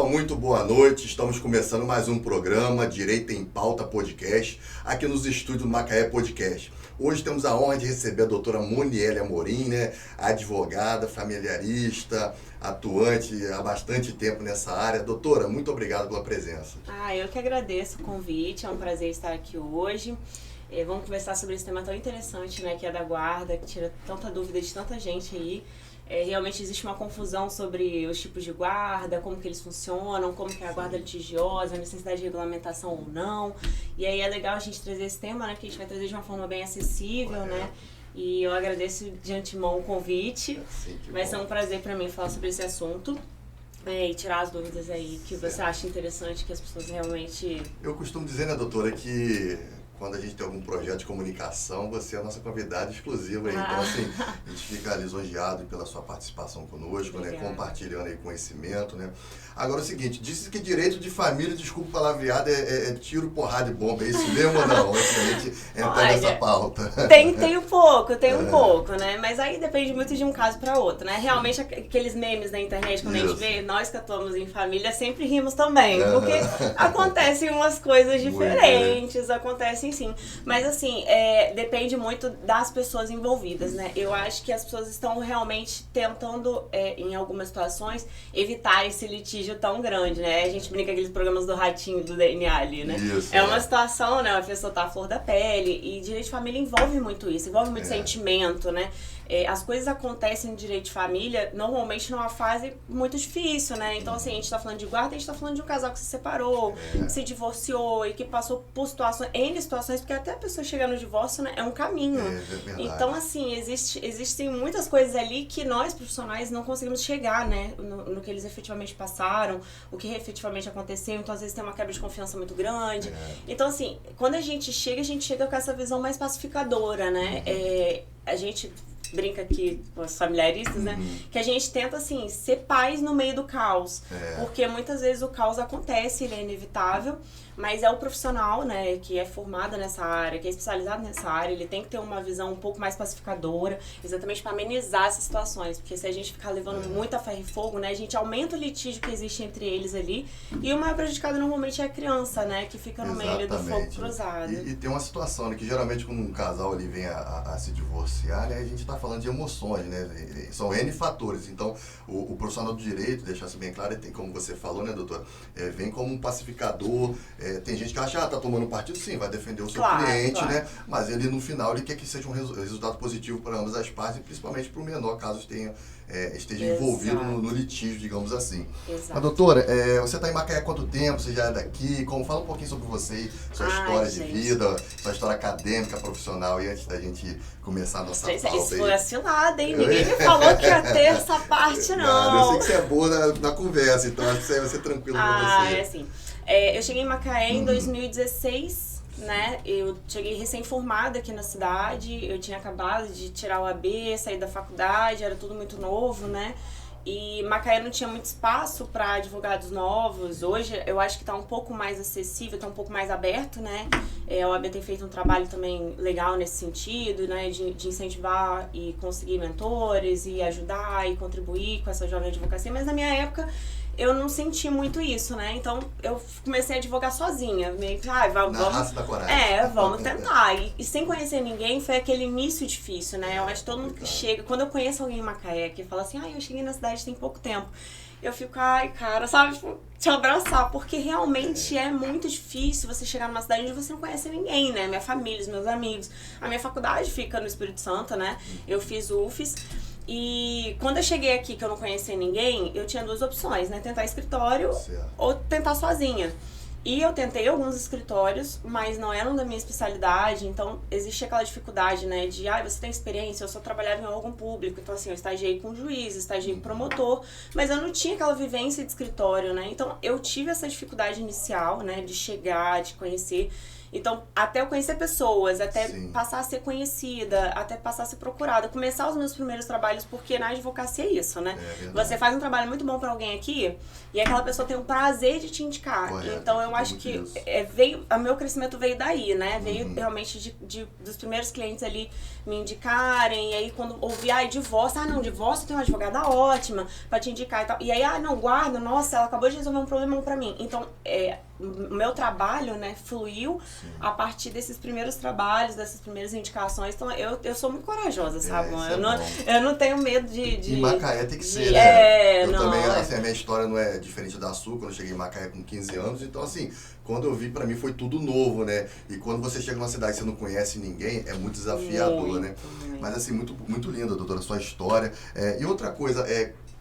muito boa noite. Estamos começando mais um programa Direito em Pauta Podcast, aqui nos estúdios do Macaé Podcast. Hoje temos a honra de receber a doutora Moniele Amorim, advogada, familiarista, atuante há bastante tempo nessa área. Doutora, muito obrigado pela presença. Eu que agradeço o convite, é um prazer estar aqui hoje. Vamos conversar sobre esse tema tão interessante, que é da guarda, que tira tanta dúvida de tanta gente aí. Realmente existe uma confusão sobre os tipos de guarda, como que eles funcionam, como que é a guarda litigiosa, a necessidade de regulamentação ou não. E aí é legal a gente trazer esse tema, que a gente vai trazer de uma forma bem acessível, E eu agradeço de antemão o convite. Vai ser um prazer para mim falar sobre esse assunto. E tirar as dúvidas aí que você acha interessante, que as pessoas realmente... Eu costumo dizer, doutora, que quando a gente tem algum projeto de comunicação, você é a nossa convidada exclusiva. Então, assim, a gente fica lisonjeado pela sua participação conosco, compartilhando aí conhecimento, Agora, é o seguinte, disse que direito de família, desculpa o palavreado, é tiro, porrada e bomba. É isso mesmo ou não? Antes da gente entrar nessa pauta. Tem um pouco, Mas aí depende muito de um caso para outro, Realmente, aqueles memes na internet, quando a gente vê, nós que atuamos em família, sempre rimos também. Porque acontecem umas coisas diferentes, acontecem sim. Mas assim, depende muito das pessoas envolvidas, Eu acho que as pessoas estão realmente tentando, em algumas situações, evitar esse litígio tão grande, A gente brinca aqueles programas do ratinho, do DNA ali, Isso, uma situação, a pessoa tá à flor da pele, e direito de família envolve muito isso, envolve muito sentimento, As coisas acontecem no direito de família, normalmente numa fase muito difícil, Então, assim, a gente tá falando de guarda, a gente tá falando de um casal que se separou, que se divorciou e que passou por N situações, porque até a pessoa chegar no divórcio, é um caminho. Então, assim, existem muitas coisas ali que nós, profissionais, não conseguimos chegar, no que eles efetivamente passaram, o que efetivamente aconteceu. Então, às vezes tem uma quebra de confiança muito grande. Então, assim, quando a gente chega com essa visão mais pacificadora, A gente brinca aqui com os familiaristas, que a gente tenta, assim, ser paz no meio do caos. Porque muitas vezes o caos acontece, ele é inevitável, mas é o profissional, que é formado nessa área, que é especializado nessa área, ele tem que ter uma visão um pouco mais pacificadora, exatamente para amenizar essas situações. Porque se a gente ficar levando muito a ferro e fogo, a gente aumenta o litígio que existe entre eles ali, e o maior prejudicado normalmente é a criança, que fica no meio do fogo cruzado. E tem uma situação, que geralmente quando um casal ali vem a se divorciar, a gente está falando de emoções, São N fatores. Então, o profissional do direito, deixar-se bem claro, tem, como você falou, doutor, vem como um pacificador. Tem gente que acha, tá tomando partido, sim, vai defender o seu cliente, Mas ele, no final, ele quer que seja um resultado positivo para ambas as partes, e principalmente para o menor, caso esteja envolvido no litígio, digamos assim. Exato. Mas, doutora, você está em Macaé há quanto tempo? Você já é daqui? Fala um pouquinho sobre você, sua história de vida, sua história acadêmica, profissional, e antes da gente começar a nossa pauta. Isso foi cilada, hein? Ninguém me falou que ia ter essa parte, não. Eu sei que você é boa na conversa, então acho que isso aí vai ser tranquilo para você. Assim. Eu cheguei em Macaé em 2016, Eu cheguei recém-formada aqui na cidade, eu tinha acabado de tirar o AB, sair da faculdade, era tudo muito novo, E Macaé não tinha muito espaço para advogados novos. Hoje eu acho que está um pouco mais acessível, está um pouco mais aberto, A OAB tem feito um trabalho também legal nesse sentido, de incentivar e conseguir mentores e ajudar e contribuir com essa jovem advocacia. Mas na minha época eu não senti muito isso, Então eu comecei a advogar sozinha, meio que, vamos, na raça da coragem. Vamos tentar. E sem conhecer ninguém, foi aquele início difícil, Eu acho que todo mundo que chega, quando eu conheço alguém em Macaé que fala assim, eu cheguei na cidade tem pouco tempo, eu fico, cara, sabe, te abraçar, porque realmente é muito difícil você chegar numa cidade onde você não conhece ninguém, Minha família, os meus amigos. A minha faculdade fica no Espírito Santo, Eu fiz UFES. E quando eu cheguei aqui, que eu não conhecia ninguém, eu tinha duas opções, Tentar escritório ou tentar sozinha. E eu tentei alguns escritórios, mas não eram da minha especialidade, então existe aquela dificuldade, de, você tem experiência, eu só trabalhava em órgão público, então assim, eu estagiei com juiz, estagiei com promotor, mas eu não tinha aquela vivência de escritório, Então eu tive essa dificuldade inicial, de chegar, de conhecer. Então, até eu conhecer pessoas, até Sim. passar a ser conhecida, até passar a ser procurada, começar os meus primeiros trabalhos, porque na advocacia é isso, né? Você faz um trabalho muito bom pra alguém aqui e aquela pessoa tem o prazer de te indicar. Correto, Então, eu acho que o meu crescimento veio daí, né? Veio realmente dos primeiros clientes ali me indicarem, e aí quando ouvi, divórcio, não, divórcio tem uma advogada ótima pra te indicar e tal. E aí, não, guarda, nossa, ela acabou de resolver um problemão pra mim. Então, o meu trabalho, né, fluiu a partir desses primeiros trabalhos, dessas primeiras indicações. Então, eu sou muito corajosa, sabe? Eu não tenho medo de... Em Macaé tem que ser, né? Eu não, também, assim, a minha história não é diferente da sua, quando eu cheguei em Macaé com 15 anos. Então, assim, quando eu vi, pra mim foi tudo novo, né? E quando você chega numa cidade que você não conhece ninguém, é muito desafiador, né? Mas, assim, muito, muito linda, doutora, a sua história. E outra coisa,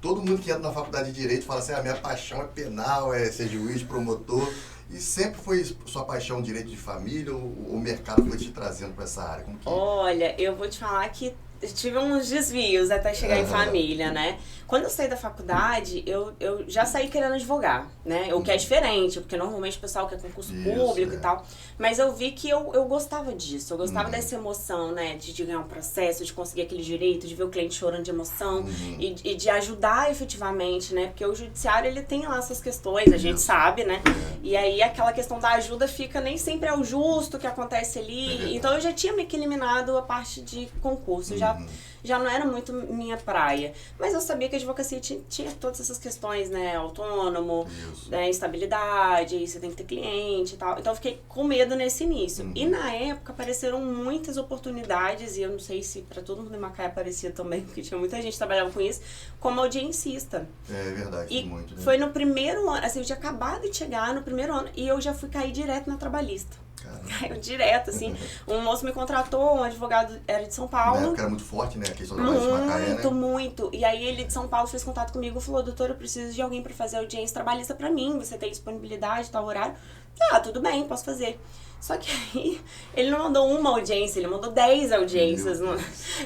todo mundo que entra na faculdade de Direito fala assim, a minha paixão é penal, é ser juiz, promotor. E sempre foi sua paixão direito de família ou o mercado foi te trazendo para essa área? Como que... Olha, eu vou te falar que eu tive uns desvios até chegar em família, né? Quando eu saí da faculdade, eu já saí querendo advogar, né? O que é diferente, porque normalmente o pessoal quer concurso público e tal. Mas eu vi que eu gostava disso, eu gostava dessa emoção, né? De ganhar um processo, de conseguir aquele direito, de ver o cliente chorando de emoção e de ajudar efetivamente, né? Porque o judiciário, ele tem lá suas questões, a gente sabe, né? E aí aquela questão da ajuda fica, nem sempre é o justo que acontece ali. Então eu já tinha meio que eliminado a parte de concurso, já não era muito minha praia. Mas eu sabia que a advocacia tinha todas essas questões, né? Autônomo, né? Estabilidade, você tem que ter cliente e tal. Então eu fiquei com medo nesse início. E na época apareceram muitas oportunidades, e eu não sei se para todo mundo em Macaé aparecia também, porque tinha muita gente que trabalhava com isso, como audiencista. É verdade, e muito, né? foi no primeiro ano, assim, eu tinha acabado de chegar no primeiro ano, e eu já fui cair direto na trabalhista. Caiu direto, assim. Um moço me contratou, um advogado era de São Paulo. Na época era muito forte, né? A questão da de Macaé, né? Muito. E aí ele de São Paulo fez contato comigo e falou, doutora, eu preciso de alguém pra fazer audiência trabalhista pra mim. Você tem disponibilidade, tal horário? Tudo bem, posso fazer. Só que aí ele não mandou uma audiência, ele mandou 10 audiências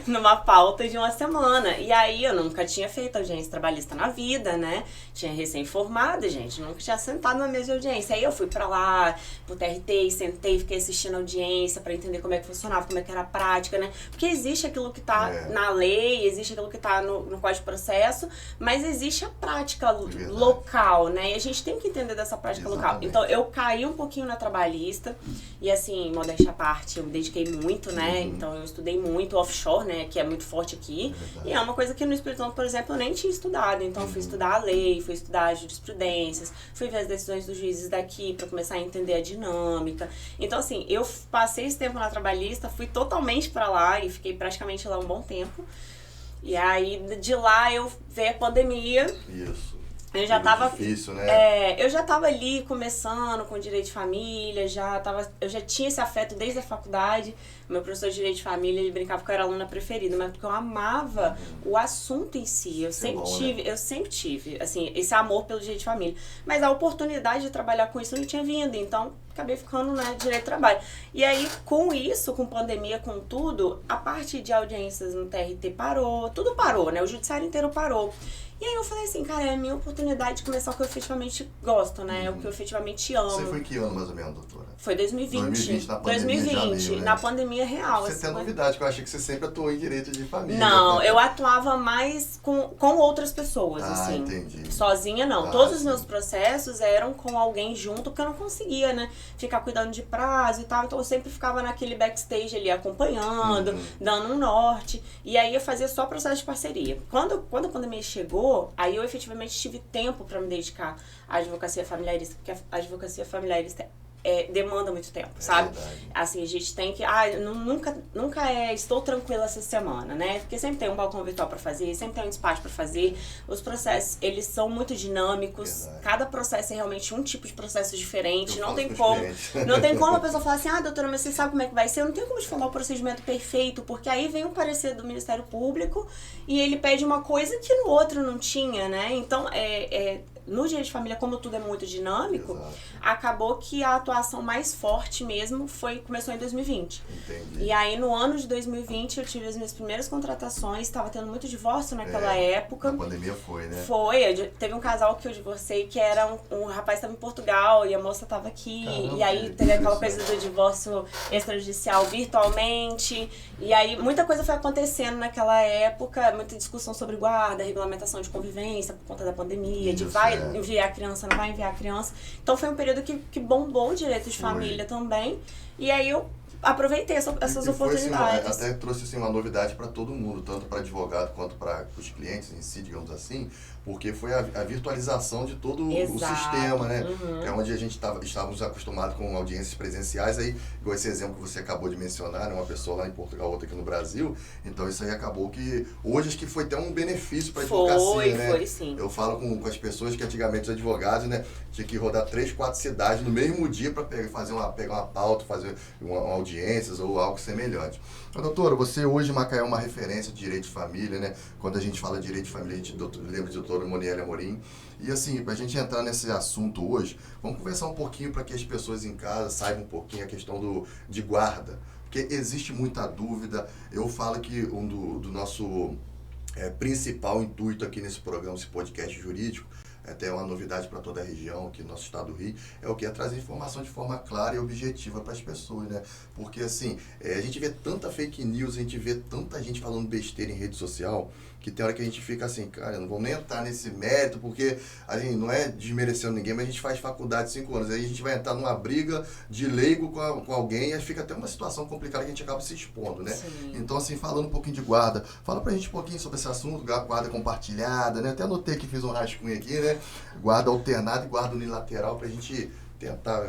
numa pauta de uma semana. E aí eu nunca tinha feito audiência trabalhista na vida, né? Tinha recém-formada, gente, nunca tinha sentado numa mesa de audiência. Aí eu fui pra lá, pro TRT, sentei, fiquei assistindo a audiência pra entender como é que funcionava, como é que era a prática, né? Porque existe aquilo que tá na lei, existe aquilo que tá no Código de Processo, mas existe a prática local, né? E a gente tem que entender dessa prática local. Então eu caí um pouquinho na trabalhista. E assim, modéstia à parte, eu me dediquei muito, né? Então eu estudei muito offshore, né? Que é muito forte aqui. E é uma coisa que no Espírito Santo, por exemplo, eu nem tinha estudado. Então eu fui estudar a lei, fui estudar jurisprudências, fui ver as decisões dos juízes daqui pra começar a entender a dinâmica. Então assim, eu passei esse tempo na trabalhista, fui totalmente pra lá e fiquei praticamente lá um bom tempo. E aí de lá veio a pandemia. Isso. Eu já tava difícil, né? Eu já tava ali começando com direito de família, eu já tinha esse afeto desde a faculdade. Meu professor de direito de família, ele brincava que eu era a aluna preferida, mas porque eu amava o assunto em si. Eu sempre tive, assim, esse amor pelo direito de família. Mas a oportunidade de trabalhar com isso não tinha vindo, então acabei ficando, né, direito de trabalho. E aí, com isso, com pandemia, com tudo, a parte de audiências no TRT parou, tudo parou, né? O judiciário inteiro parou. E aí eu falei assim, cara, é a minha oportunidade de começar o que eu efetivamente gosto, né? O que eu efetivamente amo. Você foi em que ano, mais ou menos, doutora? Foi 2020. 2020, na pandemia. 2020, mesmo, né? na pandemia real. Você tem novidade, que eu achei que você sempre atuou em direito de família. Não, né? eu atuava mais com outras pessoas, assim. Entendi. Sozinha, não. Todos os meus processos eram com alguém junto, porque eu não conseguia, né? Ficar cuidando de prazo e tal. Então eu sempre ficava naquele backstage ali, acompanhando, dando um norte. E aí eu fazia só processo de parceria. Quando a pandemia chegou, aí eu efetivamente tive tempo para me dedicar à advocacia familiarista, porque a advocacia familiarista demanda muito tempo, sabe? Verdade. Assim, a gente tem que... nunca estou tranquila essa semana, né? Porque sempre tem um balcão virtual para fazer, sempre tem um despacho para fazer. Os processos, eles são muito dinâmicos. Verdade. Cada processo é realmente um tipo de processo diferente. Não tem como a pessoa falar assim, doutora, mas você sabe como é que vai ser? Eu não tenho como te falar o procedimento perfeito, porque aí vem um parecer do Ministério Público e ele pede uma coisa que no outro não tinha, né? Então, no direito de família, como tudo é muito dinâmico, Exato. acabou que a atuação mais forte mesmo começou em 2020. Entendi. E aí, no ano de 2020, eu tive as minhas primeiras contratações, estava tendo muito divórcio naquela época. A pandemia foi, né? Teve um casal que eu divorciei, que era um rapaz estava em Portugal e a moça estava aqui. Caramba, e aí teve aquela coisa do divórcio extrajudicial virtualmente. E aí muita coisa foi acontecendo naquela época, muita discussão sobre guarda, regulamentação de convivência por conta da pandemia, de vai enviar a criança, não vai enviar a criança. Então foi um período que bombou o direito de família também. E aí eu aproveitei essas oportunidades. Assim, até trouxe assim, uma novidade para todo mundo, tanto para advogado quanto para os clientes em si, digamos assim, porque foi a virtualização de todo o sistema, né? É onde a gente estávamos acostumados com audiências presenciais, aí, igual esse exemplo que você acabou de mencionar, né? Uma pessoa lá em Portugal, outra aqui no Brasil, então isso aí acabou que, hoje acho que foi até um benefício para a advocacia, né? Foi sim. Eu falo com as pessoas que antigamente os advogados, né, tinha que rodar 3, 4 cidades no mesmo dia para pegar uma pauta, fazer uma audiências ou algo semelhante. Mas, doutora, você hoje em Macaé é uma referência de direito de família, né? Quando a gente fala de direito de família, a gente lembra de doutora Monielle Amorim. E assim, para a gente entrar nesse assunto hoje, vamos conversar um pouquinho para que as pessoas em casa saibam um pouquinho a questão de guarda. Porque existe muita dúvida. Eu falo que do nosso principal intuito aqui nesse programa, esse podcast jurídico, até uma novidade para toda a região, aqui no nosso estado do Rio, é o que? É trazer informação de forma clara e objetiva para as pessoas, né? Porque, assim, a gente vê tanta fake news, a gente vê tanta gente falando besteira em rede social, que tem hora que a gente fica assim, cara, não vamos nem entrar nesse mérito, porque a gente não é desmerecendo ninguém, mas a gente faz faculdade 5 anos, aí a gente vai entrar numa briga de leigo com alguém, e aí fica até uma situação complicada que a gente acaba se expondo, né? Sim. Então, assim, falando um pouquinho de guarda, fala pra gente um pouquinho sobre esse assunto, guarda compartilhada, né? Até anotei que fiz um rascunho aqui, né? Guarda alternada e guarda unilateral pra gente tentar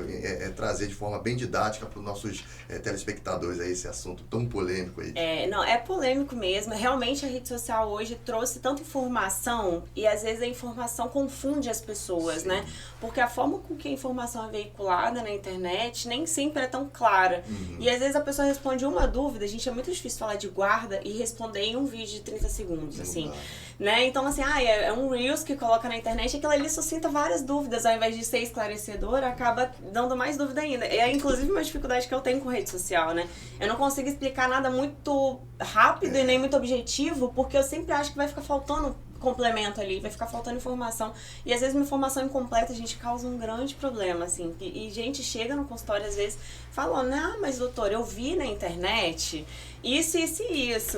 trazer de forma bem didática para os nossos telespectadores aí esse assunto tão polêmico aí. Não, é polêmico mesmo. Realmente a rede social hoje trouxe tanta informação e às vezes a informação confunde as pessoas, sim, né? Porque a forma com que a informação é veiculada na internet nem sempre é tão clara. E às vezes a pessoa responde uma dúvida, gente, é muito difícil falar de guarda e responder em um vídeo de 30 segundos, assim. Né? Então, assim, é um Reels que coloca na internet, aquilo ali suscita várias dúvidas, ao invés de ser esclarecedor, acaba dando mais dúvida ainda. É inclusive uma dificuldade que eu tenho com rede social, né? Eu não consigo explicar nada muito rápido e nem muito objetivo, porque eu sempre acho que vai ficar faltando complemento ali, vai ficar faltando informação. E às vezes uma informação incompleta, a gente causa um grande problema, assim. E gente chega no consultório, às vezes, falando, mas doutor, eu vi na internet isso.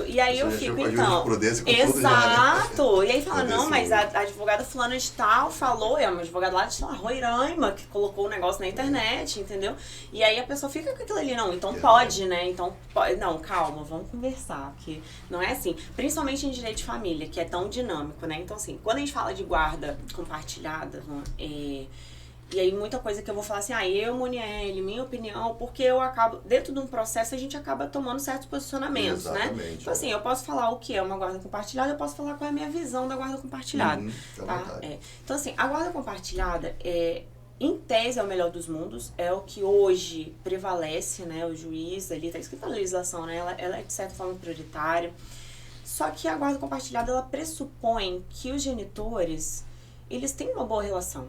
E aí eu fico, então... Exato! E aí fala, não, mas a advogada fulana de tal falou, é uma advogada lá de Roraima, que colocou o negócio na internet, entendeu? E aí a pessoa fica com aquilo ali, não, então pode, né? Então, não, calma, vamos conversar, porque não é assim. Principalmente em direito de família, que é tão dinâmico, né? Então, assim, quando a gente fala de guarda compartilhada, e aí muita coisa que eu vou falar assim, eu, Monielle, minha opinião, porque eu acabo, dentro de um processo, a gente acaba tomando certos posicionamentos, né? Então, assim, eu posso falar o que é uma guarda compartilhada, eu posso falar qual é a minha visão da guarda compartilhada, tá? Então, assim, a guarda compartilhada em tese é o melhor dos mundos, é o que hoje prevalece, né? O juiz ali, tá escrito na legislação, né? Ela é de certa forma prioritária. Só que a guarda compartilhada, ela pressupõe que os genitores, eles têm uma boa relação,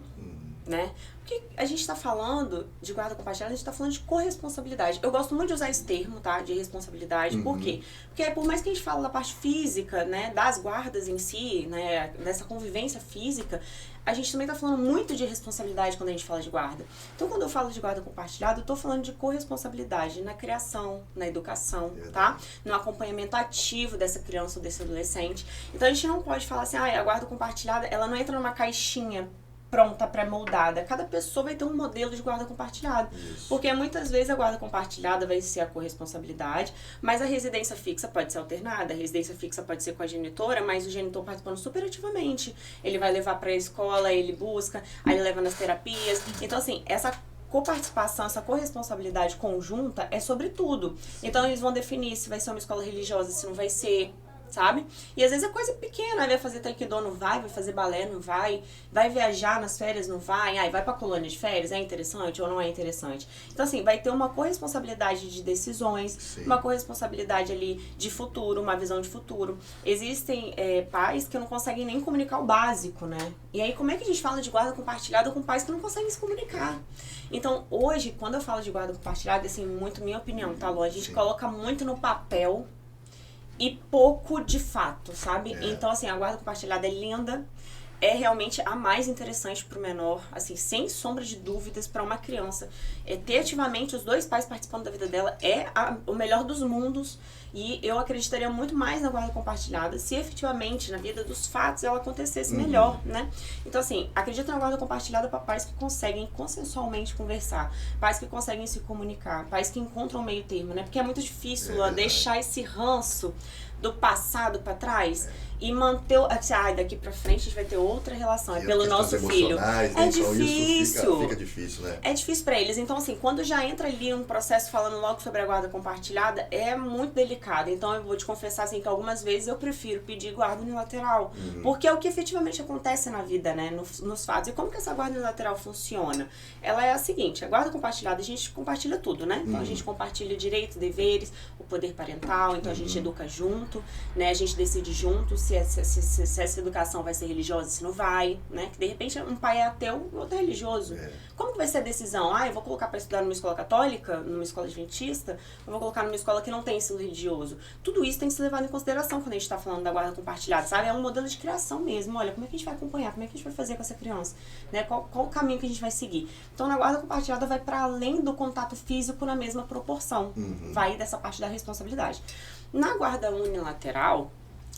né? Porque a gente está falando de guarda compartilhada, a gente está falando de corresponsabilidade. Eu gosto muito de usar esse termo, tá? De responsabilidade. Por quê? Porque por mais que a gente fale da parte física, né? Das guardas em si, né? Dessa convivência física, a gente também está falando muito de responsabilidade quando a gente fala de guarda. Então, quando eu falo de guarda compartilhada, eu estou falando de corresponsabilidade na criação, na educação, tá? No acompanhamento ativo dessa criança ou desse adolescente. Então, a gente não pode falar assim, a guarda compartilhada, ela não entra numa caixinha pronta, pré-moldada. Cada pessoa vai ter um modelo de guarda compartilhada. Porque muitas vezes a guarda compartilhada vai ser a corresponsabilidade, mas a residência fixa pode ser alternada, a residência fixa pode ser com a genitora, mas o genitor participando super ativamente. Ele vai levar para a escola, ele busca, aí ele leva nas terapias. Então, assim, essa coparticipação, essa corresponsabilidade conjunta é sobre tudo. Então, eles vão definir se vai ser uma escola religiosa, se não vai ser. sabe? E às vezes é coisa pequena, vai fazer taekwondo, não vai fazer balé, não vai viajar nas férias, não vai pra colônia de férias, é interessante ou não é interessante? Então assim, vai ter uma corresponsabilidade de decisões, Sim. uma corresponsabilidade ali de futuro, uma visão de futuro. Existem pais que não conseguem nem comunicar o básico, né? E aí como é que a gente fala de guarda compartilhada com pais que não conseguem se comunicar? Então hoje, quando eu falo de guarda compartilhada, assim, muito minha opinião, tá, Lu? A gente coloca muito no papel e pouco de fato, sabe? Então, assim, a guarda compartilhada é linda, é realmente a mais interessante pro menor, assim, sem sombra de dúvidas, para uma criança. Ter ativamente os dois pais participando da vida dela é o melhor dos mundos, e eu acreditaria muito mais na guarda compartilhada se efetivamente na vida dos fatos ela acontecesse melhor, né? Então, assim, acredito na guarda compartilhada para pais que conseguem consensualmente conversar, pais que conseguem se comunicar, pais que encontram um meio termo, né? Porque é muito difícil deixar esse ranço do passado para trás e manter daqui para frente a gente vai ter outra relação, é pelo nosso filho. É então difícil. Isso fica difícil, né? É difícil para eles. Então, assim, quando já entra ali um processo falando logo sobre a guarda compartilhada, é muito delicado. Então, eu vou te confessar, assim, que algumas vezes eu prefiro pedir guarda unilateral, porque é o que efetivamente acontece na vida, né, nos fatos. E como que essa guarda unilateral funciona? Ela é a seguinte, a guarda compartilhada, a gente compartilha tudo, né? Então, a gente compartilha direitos, deveres, o poder parental, então a gente educa junto, né? A gente decide junto se essa educação vai ser religiosa, se não vai, né? Que de repente um pai é ateu e outro é religioso. Como que vai ser a decisão? Eu vou colocar para estudar numa escola católica, numa escola adventista, ou vou colocar numa escola que não tem ensino religioso? Tudo isso tem que ser levado em consideração quando a gente está falando da guarda compartilhada, sabe? É um modelo de criação mesmo. Olha, como é que a gente vai acompanhar? Como é que a gente vai fazer com essa criança? Né? Qual o caminho que a gente vai seguir? Então, na guarda compartilhada vai para além do contato físico na mesma proporção. Vai dessa parte da responsabilidade. Na guarda unilateral,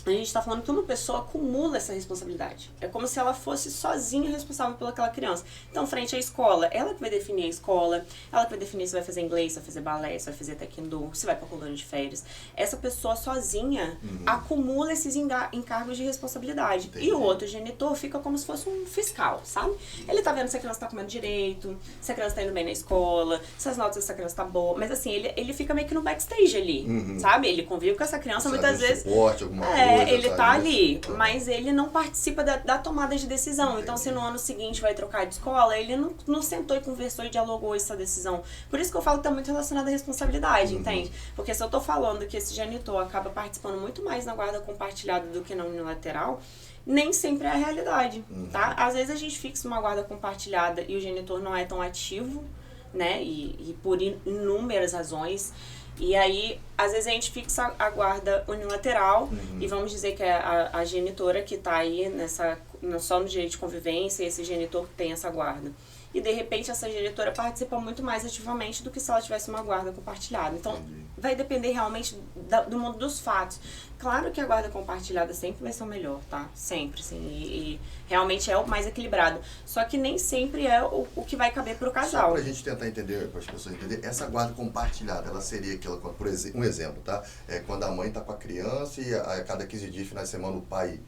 a gente está falando que uma pessoa acumula essa responsabilidade. É como se ela fosse sozinha responsável pelaquela criança. Então, frente à escola, ela que vai definir a escola, ela que vai definir se vai fazer inglês, se vai fazer balé, se vai fazer taekwondo, se vai para colônia de férias. Essa pessoa sozinha acumula esses encargos de responsabilidade. Entendi. E o outro genitor fica como se fosse um fiscal, sabe? Ele tá vendo se a criança tá comendo direito, se a criança tá indo bem na escola, se as notas dessa criança tá boa. Mas assim, ele fica meio que no backstage ali, sabe? Ele convive com essa criança muitas vezes. Suporte, alguma coisa, ele tá ali, mas ele não participa da tomada de decisão. Entendi. Então, se no ano seguinte vai trocar de escola, ele não sentou e conversou e dialogou essa decisão. Por isso que eu falo que tá muito relacionado à responsabilidade, entende? Porque se eu tô falando que esse genitor acaba participando muito mais na guarda compartilhada do que na unilateral, nem sempre é a realidade, tá? Às vezes a gente fixa uma guarda compartilhada e o genitor não é tão ativo, né? E por inúmeras razões. E aí, às vezes a gente fixa a guarda unilateral e vamos dizer que é a genitora que tá aí só no direito de convivência, e esse genitor tem essa guarda. E de repente essa genitora participa muito mais ativamente do que se ela tivesse uma guarda compartilhada. Então, vai depender realmente do mundo dos fatos. Claro que a guarda compartilhada sempre vai ser o melhor, tá? Sempre, sim. E realmente é o mais equilibrado. Só que nem sempre é o que vai caber pro casal. Só pra gente tentar entender, para as pessoas entenderem, essa guarda compartilhada, ela seria aquela, por exemplo, um exemplo, tá? Quando a mãe tá com a criança e a cada 15 dias, final de semana, o pai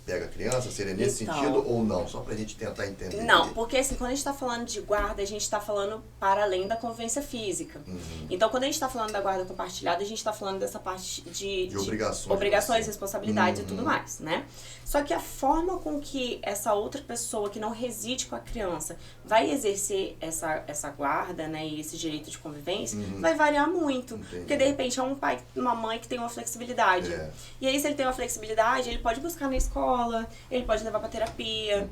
pega a criança, seria nesse sentido ou não? Só pra gente tentar entender. Não, porque assim, quando a gente tá falando de guarda, a gente tá falando para além da convivência física. Então, quando a gente tá falando da guarda compartilhada, a gente tá falando dessa parte de obrigações, responsabilidades e tudo mais, né? Só que a forma com que essa outra pessoa que não reside com a criança vai exercer essa guarda, né, e esse direito de convivência, vai variar muito. Entendi. Porque, de repente, é um pai, uma mãe que tem uma flexibilidade. E aí, se ele tem uma flexibilidade, ele pode buscar na escola, ele pode levar pra terapia.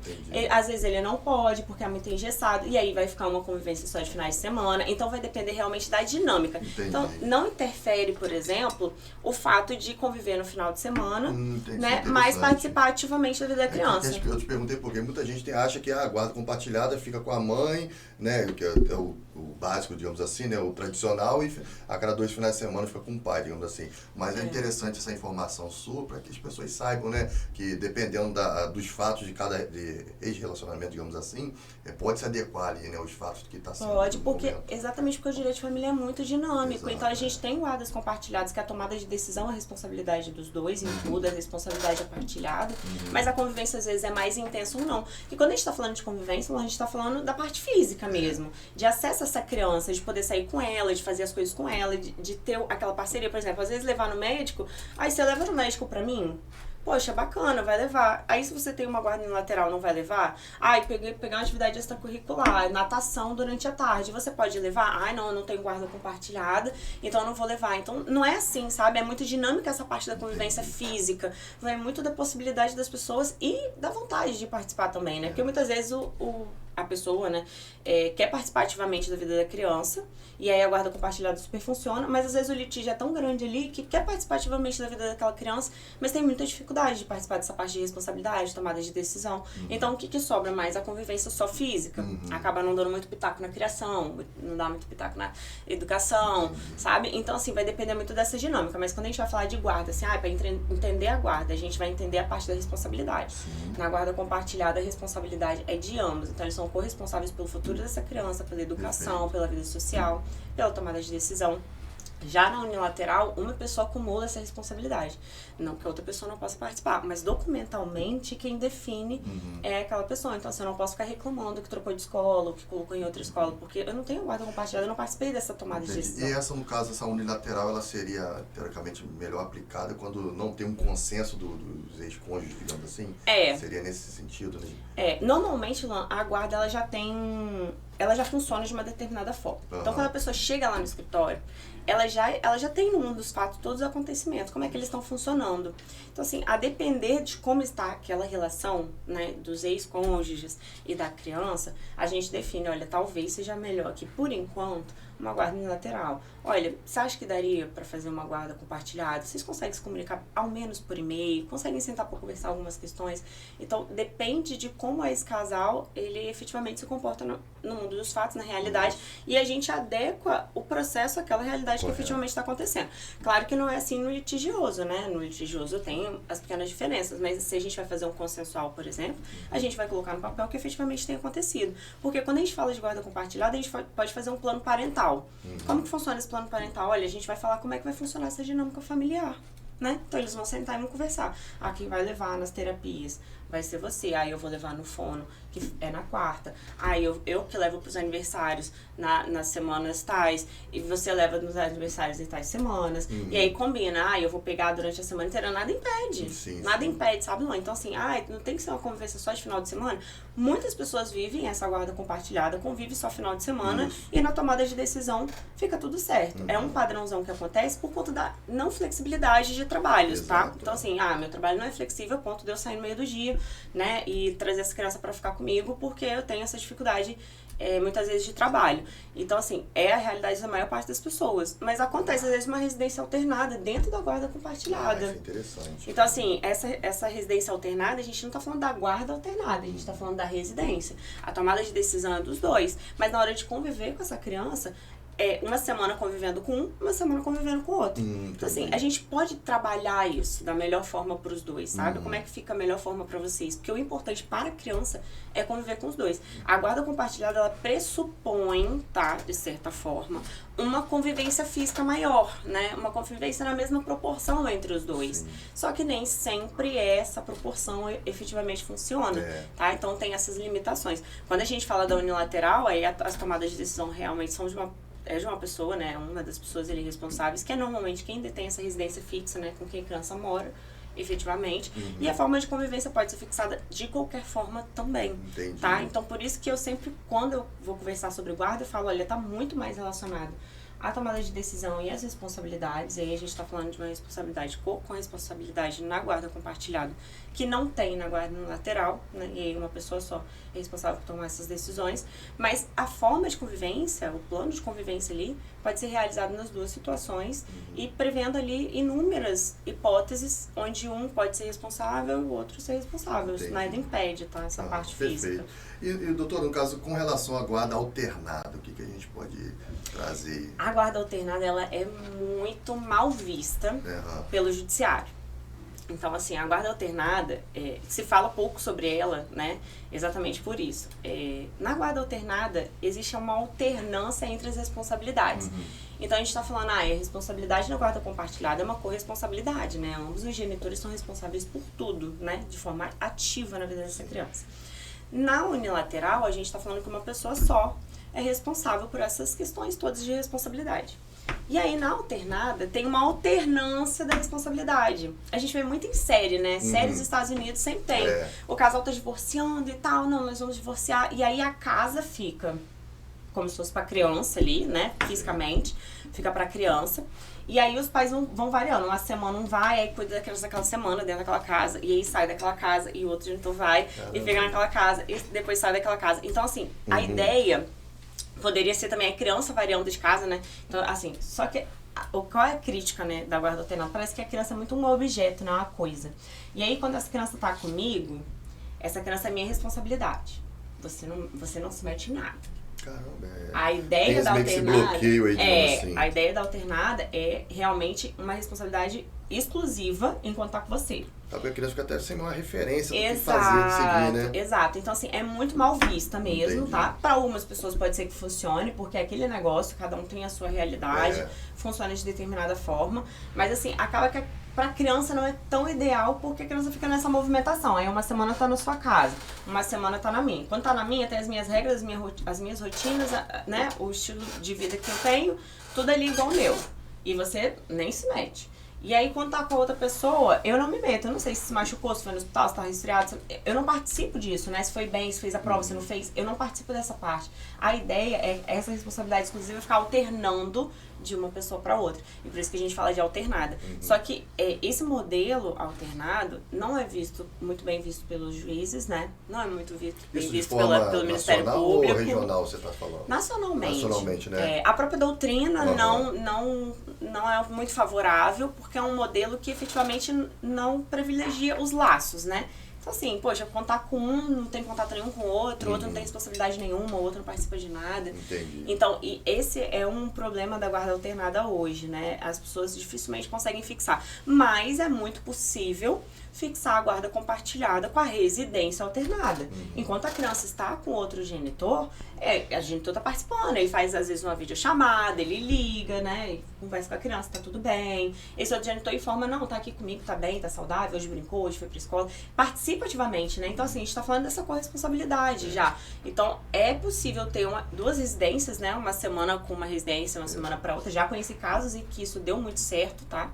Às vezes ele não pode, porque a mãe tá engessado. E aí vai ficar uma convivência só de finais de semana. Então vai depender realmente da dinâmica. Entendi. Então não interfere, por exemplo, o fato de conviver no final de semana, né? Mas participar ativamente da vida da criança. Eu te perguntei porque muita gente acha que a guarda compartilhada fica com a mãe, né? Que é o básico, digamos assim, né? O tradicional, e a cada 2 finais de semana fica com o pai, digamos assim. Mas é interessante essa informação sua para que as pessoas saibam, né? Que que dependendo dos fatos de cada ex-relacionamento, digamos assim, pode se adequar ali, né, os fatos que está sendo. Pode, exatamente porque o direito de família é muito dinâmico. Exato, então a gente tem guardas compartilhadas, que a tomada de decisão é a responsabilidade dos dois, em tudo, a responsabilidade é partilhada, mas a convivência às vezes é mais intensa ou não. E quando a gente está falando de convivência, a gente está falando da parte física mesmo, de acesso a essa criança, de poder sair com ela, de fazer as coisas com ela, de ter aquela parceria, por exemplo, às vezes levar no médico, aí você leva no médico pra mim? Poxa, bacana, vai levar. Aí se você tem uma guarda unilateral, não vai levar? Ai, pegar uma atividade extracurricular, natação durante a tarde, você pode levar? Ai, não, eu não tenho guarda compartilhada, então eu não vou levar. Então não é assim, sabe? É muito dinâmica essa parte da convivência física. Vai muito da possibilidade das pessoas e da vontade de participar também, né? Porque muitas vezes a pessoa, né, quer participar ativamente da vida da criança, e aí a guarda compartilhada super funciona, mas às vezes o litígio é tão grande ali que quer participar ativamente da vida daquela criança, mas tem muita dificuldade de participar dessa parte de responsabilidade, tomada de decisão. Então o que sobra mais? A convivência só física. Acaba não dando muito pitaco na criação, não dá muito pitaco na educação, sabe? Então assim, vai depender muito dessa dinâmica, mas quando a gente vai falar de guarda, assim, para entender a guarda, a gente vai entender a parte da responsabilidade. Na guarda compartilhada, a responsabilidade é de ambos, então eles são corresponsáveis pelo futuro dessa criança, pela educação, pela vida social, pela tomada de decisão. Já na unilateral, uma pessoa acumula essa responsabilidade. Não que a outra pessoa não possa participar, mas documentalmente quem define é aquela pessoa. Então, assim, eu não posso ficar reclamando que trocou de escola, ou que colocou em outra escola, porque eu não tenho guarda compartilhada, eu não participei dessa tomada de decisão. E essa, no caso, essa unilateral, ela seria, teoricamente, melhor aplicada quando não tem um consenso dos ex-cônjuges, digamos assim? Seria nesse sentido, né? Normalmente, a guarda, ela já funciona de uma determinada forma. Então, quando a pessoa chega lá no escritório, ela já tem no mundo dos fatos todos os acontecimentos, como é que eles estão funcionando. Então, assim, a depender de como está aquela relação, né, dos ex-cônjuges e da criança, a gente define, olha, talvez seja melhor que, por enquanto, uma guarda unilateral. Olha, você acha que daria para fazer uma guarda compartilhada? Vocês conseguem se comunicar ao menos por e-mail? Conseguem sentar para conversar algumas questões? Então, depende de como esse casal, ele efetivamente se comporta no mundo dos fatos, na realidade, e a gente adequa o processo àquela realidade que efetivamente está acontecendo. Claro que não é assim no litigioso, né? No litigioso tem as pequenas diferenças, mas se a gente vai fazer um consensual, por exemplo, a gente vai colocar no papel o que efetivamente tem acontecido. Porque quando a gente fala de guarda compartilhada, a gente pode fazer um plano parental. Como que funciona esse plano parental? Olha, a gente vai falar como é que vai funcionar essa dinâmica familiar, né? Então eles vão sentar e vão conversar. Quem vai levar nas terapias vai ser você. Aí eu vou levar no fono, que é na quarta. Aí eu que levo pros aniversários nas semanas tais, e você leva nos aniversários em tais semanas. E aí combina, eu vou pegar durante a semana inteira, nada impede. Nada impede, sabe não? Então assim, não tem que ser uma convivência só de final de semana. Muitas pessoas vivem essa guarda compartilhada, convivem só final de semana, e na tomada de decisão fica tudo certo. É um padrãozão que acontece por conta da não flexibilidade de trabalhos, tá? Então assim, meu trabalho não é flexível a ponto de eu sair no meio do dia, né, e trazer essa criança para ficar comigo, porque eu tenho essa dificuldade muitas vezes de trabalho. Então, assim, é a realidade da maior parte das pessoas. Mas acontece, às vezes, uma residência alternada dentro da guarda compartilhada. Isso é interessante. Então, assim, essa residência alternada, a gente não está falando da guarda alternada, a gente está falando da residência. A tomada de decisão é dos dois. Mas na hora de conviver com essa criança, uma semana convivendo com um, uma semana convivendo com o outro. Então, assim, a gente pode trabalhar isso da melhor forma para os dois, sabe? Como é que fica a melhor forma para vocês? Porque o importante para a criança é conviver com os dois. A guarda compartilhada, ela pressupõe, tá, de certa forma, uma convivência física maior, né? Uma convivência na mesma proporção entre os dois. Só que nem sempre essa proporção efetivamente funciona, tá? Então tem essas limitações. Quando a gente fala da unilateral, aí as tomadas de decisão realmente são de uma pessoa, né, uma das pessoas ali responsáveis, que é normalmente quem detém essa residência fixa, né, com quem a criança mora, efetivamente. E a forma de convivência pode ser fixada de qualquer forma também, tá? Então, por isso que eu sempre, quando eu vou conversar sobre guarda, eu falo, olha, tá muito mais relacionado à tomada de decisão e às responsabilidades. E aí a gente está falando de uma responsabilidade com responsabilidade na guarda compartilhada, que não tem na guarda unilateral, né? E aí uma pessoa só é responsável por tomar essas decisões. Mas a forma de convivência, o plano de convivência ali, pode ser realizado nas duas situações e prevendo ali inúmeras hipóteses onde um pode ser responsável e o outro ser responsável. Isso nada impede, tá? Essa parte física. E, doutor, no caso, com relação à guarda alternada, o que a gente pode trazer? A guarda alternada, ela é muito mal vista pelo judiciário. Então, assim, a guarda alternada, se fala pouco sobre ela, né? Exatamente por isso. Na guarda alternada, existe uma alternância entre as responsabilidades. Então, a gente está falando, a responsabilidade na guarda compartilhada é uma corresponsabilidade, né? Ambos os genitores são responsáveis por tudo, né? De forma ativa na vida dessa criança. Na unilateral, a gente está falando que uma pessoa só é responsável por essas questões todas de responsabilidade. E aí, na alternada, tem uma alternância da responsabilidade. A gente vê muito em série, né? Séries dos Estados Unidos sempre tem. O casal tá divorciando e tal, não, nós vamos divorciar. E aí, a casa fica como se fosse pra criança ali, né? Fisicamente. Fica pra criança. E aí, os pais vão variando. Uma semana um vai, aí cuida da criança daquela semana dentro daquela casa. E aí, sai daquela casa. E o outro genitor vai e fica naquela casa. E depois sai daquela casa. Então, assim, a ideia... Poderia ser também a criança variando de casa, né? Então, assim, só que qual é a crítica, né, da guarda alternada? Parece que a criança é muito um objeto, não é uma coisa. E aí, quando essa criança tá comigo, essa criança é minha responsabilidade. Você não se mete em nada. Caramba, A ideia da alternada, bloqueio aí, assim. A ideia da alternada é realmente uma responsabilidade exclusiva enquanto tá com você. Porque a criança fica até sem uma referência do que fazer, seguir, né? Exato. Então, assim, é muito mal vista mesmo, tá? Para algumas pessoas pode ser que funcione, porque aquele negócio, cada um tem a sua realidade, funciona de determinada forma. Mas, assim, acaba que pra criança não é tão ideal, porque a criança fica nessa movimentação. Aí uma semana tá na sua casa, uma semana tá na minha. Quando tá na minha, tem as minhas regras, as minhas rotinas, né? O estilo de vida que eu tenho, tudo ali igual o meu. E você nem se mete. E aí, quando tá com a outra pessoa, eu não me meto. Eu não sei se machucou, se foi no hospital, se tá resfriado. Eu não participo disso, né? Se foi bem, se fez a prova, se não fez. Eu não participo dessa parte. A ideia é essa responsabilidade exclusiva ficar alternando de uma pessoa para outra. E por isso que a gente fala de alternada. Só que esse modelo alternado não é muito bem visto pelos juízes, né? Não é muito bem visto pelo Ministério Público. Ou regional, você está falando? Nacionalmente, né? A própria doutrina não é muito favorável, porque é um modelo que efetivamente não privilegia os laços, né? Então, assim, poxa, contar com um, não tem contato nenhum com o outro não tem responsabilidade nenhuma, o outro não participa de nada. Entendi. Então, e esse é um problema da guarda alternada hoje, né? As pessoas dificilmente conseguem fixar. Mas é muito possível fixar a guarda compartilhada com a residência alternada. Enquanto a criança está com outro genitor, a genitor está participando, ele faz às vezes uma videochamada, ele liga, né, e conversa com a criança, tá tudo bem. Esse outro genitor informa, não, tá aqui comigo, tá bem, tá saudável, hoje brincou, hoje foi pra escola. Participa ativamente, né? Então, assim, a gente tá falando dessa corresponsabilidade já. Então, é possível ter duas residências, né, uma semana com uma residência, uma semana pra outra. Já conheci casos em que isso deu muito certo, tá?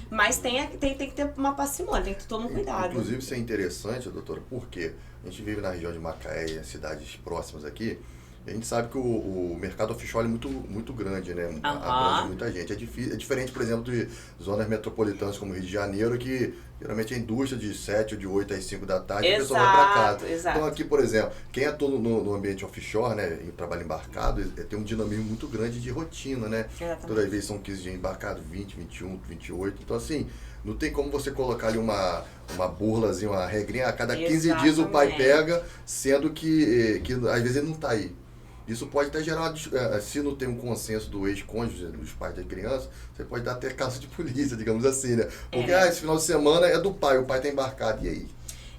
Mas tem que ter uma parcimônia, tem que ter todo um cuidado. Inclusive, isso é interessante, doutora, porque a gente vive na região de Macaé e cidades próximas aqui, e a gente sabe que o mercado offshore é muito grande, né? Abrange muita gente. É diferente, por exemplo, de zonas metropolitanas como Rio de Janeiro, que geralmente é indústria de 7 ou de 8 às 5 da tarde, e a pessoa vai para casa. Exato. Então aqui, por exemplo, quem atua no ambiente offshore, né, em trabalho embarcado, tem um dinamismo muito grande de rotina, né? Exatamente. Toda vez são 15 dias embarcados, 20, 21, 28. Então, assim, não tem como você colocar ali uma burlazinha, uma regrinha, a cada 15 dias o pai pega, sendo que às vezes ele não está aí. Isso pode até gerar, se não tem um consenso do ex-cônjuge, dos pais da criança, você pode dar até caso de polícia, digamos assim, né? Porque esse final de semana é do pai, o pai está embarcado, e aí?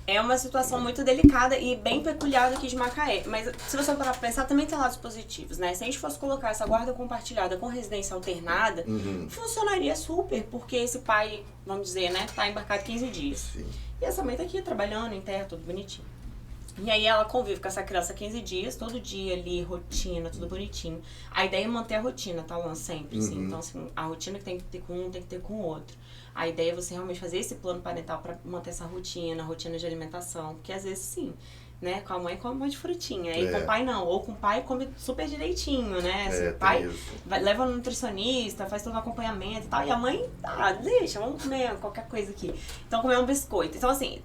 É uma situação muito delicada e bem peculiar aqui de Macaé. Mas se você parar pra pensar, também tem lados positivos, né? Se a gente fosse colocar essa guarda compartilhada com residência alternada, funcionaria super, porque esse pai, vamos dizer, né, tá embarcado 15 dias. Sim. E essa mãe tá aqui trabalhando em terra, tudo bonitinho. E aí ela convive com essa criança 15 dias, todo dia ali, rotina, tudo bonitinho. A ideia é manter a rotina, tá, Luan? Sempre, assim. Então, assim, a rotina que tem que ter com um, tem que ter com o outro. A ideia é você realmente fazer esse plano parental pra manter essa rotina de alimentação. Porque às vezes, sim, né, com a mãe come um monte de frutinha. Aí com o pai não. Ou com o pai come super direitinho, né? Assim, o pai leva no nutricionista, faz todo o acompanhamento e tal. E a mãe, deixa, vamos comer qualquer coisa aqui. Então, comer um biscoito. Então, assim,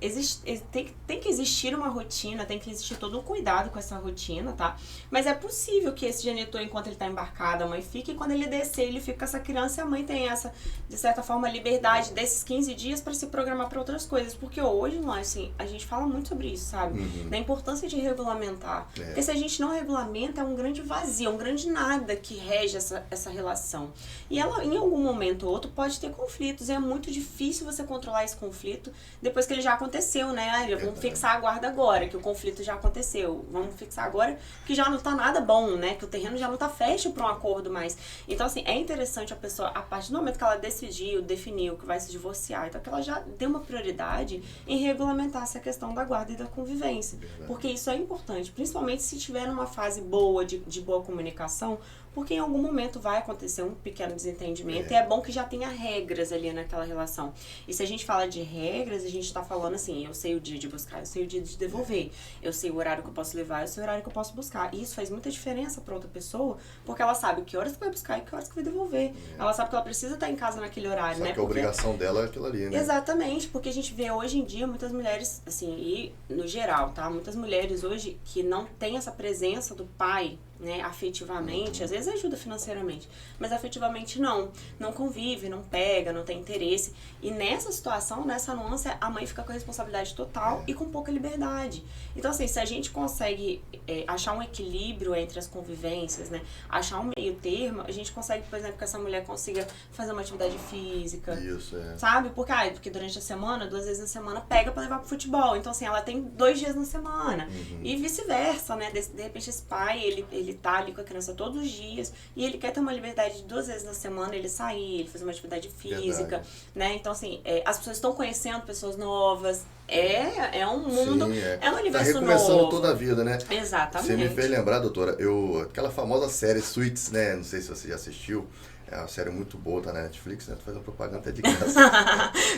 tem que existir uma rotina, tem que existir todo um cuidado com essa rotina, tá? Mas é possível que esse genitor, enquanto ele tá embarcado, a mãe fique. E quando ele descer, ele fica com essa criança e a mãe tem essa, de certa forma, liberdade desses 15 dias pra se programar pra outras coisas. Porque hoje, assim, a gente fala muito sobre isso, sabe? Nem importância de regulamentar. Porque se a gente não regulamenta, é um grande vazio, é um grande nada que rege essa relação. E ela, em algum momento ou outro, pode ter conflitos. E é muito difícil você controlar esse conflito depois que ele já aconteceu, né? Vamos fixar a guarda agora, que o conflito já aconteceu. Vamos fixar agora que já não tá nada bom, né? Que o terreno já não tá fértil para um acordo mais. Então, assim, é interessante a pessoa, a partir do momento que ela definiu que vai se divorciar, então que ela já dê uma prioridade em regulamentar essa questão da guarda e da convivência. Porque isso é importante, principalmente se tiver numa fase boa, de boa comunicação, porque em algum momento vai acontecer um pequeno desentendimento e é bom que já tenha regras ali naquela relação. E se a gente fala de regras, a gente está falando assim, eu sei o dia de buscar, eu sei o dia de devolver, eu sei o horário que eu posso levar, eu sei o horário que eu posso buscar. E isso faz muita diferença para outra pessoa, porque ela sabe que horas que vai buscar e que horas que vai devolver. Ela sabe que ela precisa estar em casa naquele horário, sabe, né? Que a obrigação dela é aquilo ali, né? Exatamente, porque a gente vê hoje em dia muitas mulheres, assim, e no geral, tá? Muitas mulheres hoje que não têm essa presença do pai, né, afetivamente, às vezes ajuda financeiramente, mas afetivamente não convive, não pega, não tem interesse. E nessa situação, nessa nuance, a mãe fica com a responsabilidade total e com pouca liberdade. Então, assim, se a gente consegue achar um equilíbrio entre as convivências, né, achar um meio termo, a gente consegue, por exemplo, que essa mulher consiga fazer uma atividade física. Isso, sabe? Porque durante a semana, 2 vezes na semana, pega pra levar pro futebol. Então, assim, ela tem 2 dias na semana. E vice-versa, né? De repente, esse pai, ele tá ali com a criança todos os dias e ele quer ter uma liberdade de 2 vezes na semana, ele sair, ele fazer uma atividade física, né? Então, assim, as pessoas estão conhecendo pessoas novas, é um mundo, é um universo novo. Tá recomeçando toda a vida, né? Exatamente. Você me fez lembrar, doutora, aquela famosa série Suits, né? Não sei se você já assistiu. É uma série muito boa, tá na Netflix, né? Tô fazendo propaganda de graça.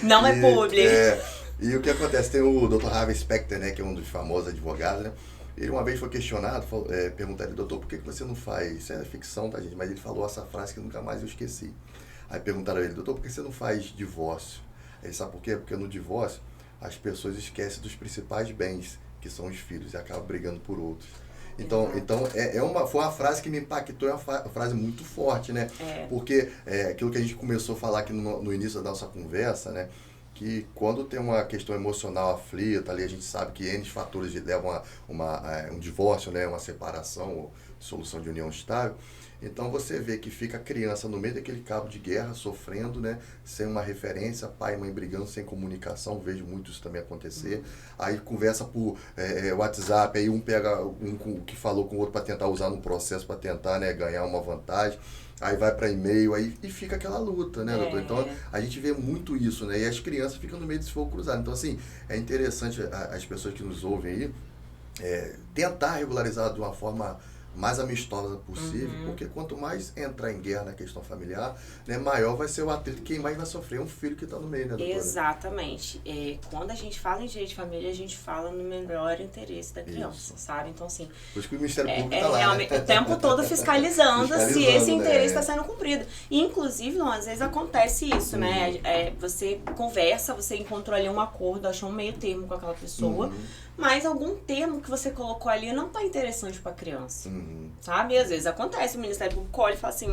Não é publi. E o que acontece? Tem o Dr. Harvey Specter, né? Que é um dos famosos advogados, né? Ele uma vez foi questionado, perguntaram ele, doutor, por que você não faz? Isso é ficção, tá, gente? Mas ele falou essa frase que nunca mais eu esqueci. Aí perguntaram a ele, doutor, por que você não faz divórcio? Ele sabe por quê? Porque no divórcio as pessoas esquecem dos principais bens, que são os filhos, e acabam brigando por outros. Então foi uma frase que me impactou, é uma frase muito forte, né? Porque aquilo que a gente começou a falar aqui no início da nossa conversa, né? Que quando tem uma questão emocional aflita, ali a gente sabe que N fatores levam a um divórcio, né? Uma separação ou solução de união estável. Então você vê que fica a criança no meio daquele cabo de guerra, sofrendo, né? Sem uma referência, pai e mãe brigando, sem comunicação, vejo muito isso também acontecer. Aí conversa por WhatsApp, aí um pega um que falou com o outro para tentar usar no processo, para tentar, né, ganhar uma vantagem. Aí vai para e-mail, aí e fica aquela luta, né, doutor? Então a gente vê muito isso, né? E as crianças ficam no meio desse fogo cruzado. Então, assim, é interessante as pessoas que nos ouvem aí tentar regularizar de uma forma mais amistosa possível, porque quanto mais entrar em guerra na questão familiar, né, maior vai ser o atrito, quem mais vai sofrer é um filho que está no meio, né, doutora? Exatamente. Quando a gente fala em direito de família, a gente fala no melhor interesse da criança, sabe? Então, assim... Por isso que o Ministério Público está lá, realmente, né? O tempo todo fiscalizando se esse interesse está sendo cumprido. E, inclusive, às vezes acontece isso, né? Você conversa, você encontrou ali um acordo, achou um meio termo com aquela pessoa, mas algum termo que você colocou ali não tá interessante pra criança, sabe? E às vezes acontece, o Ministério Público olha e fala assim,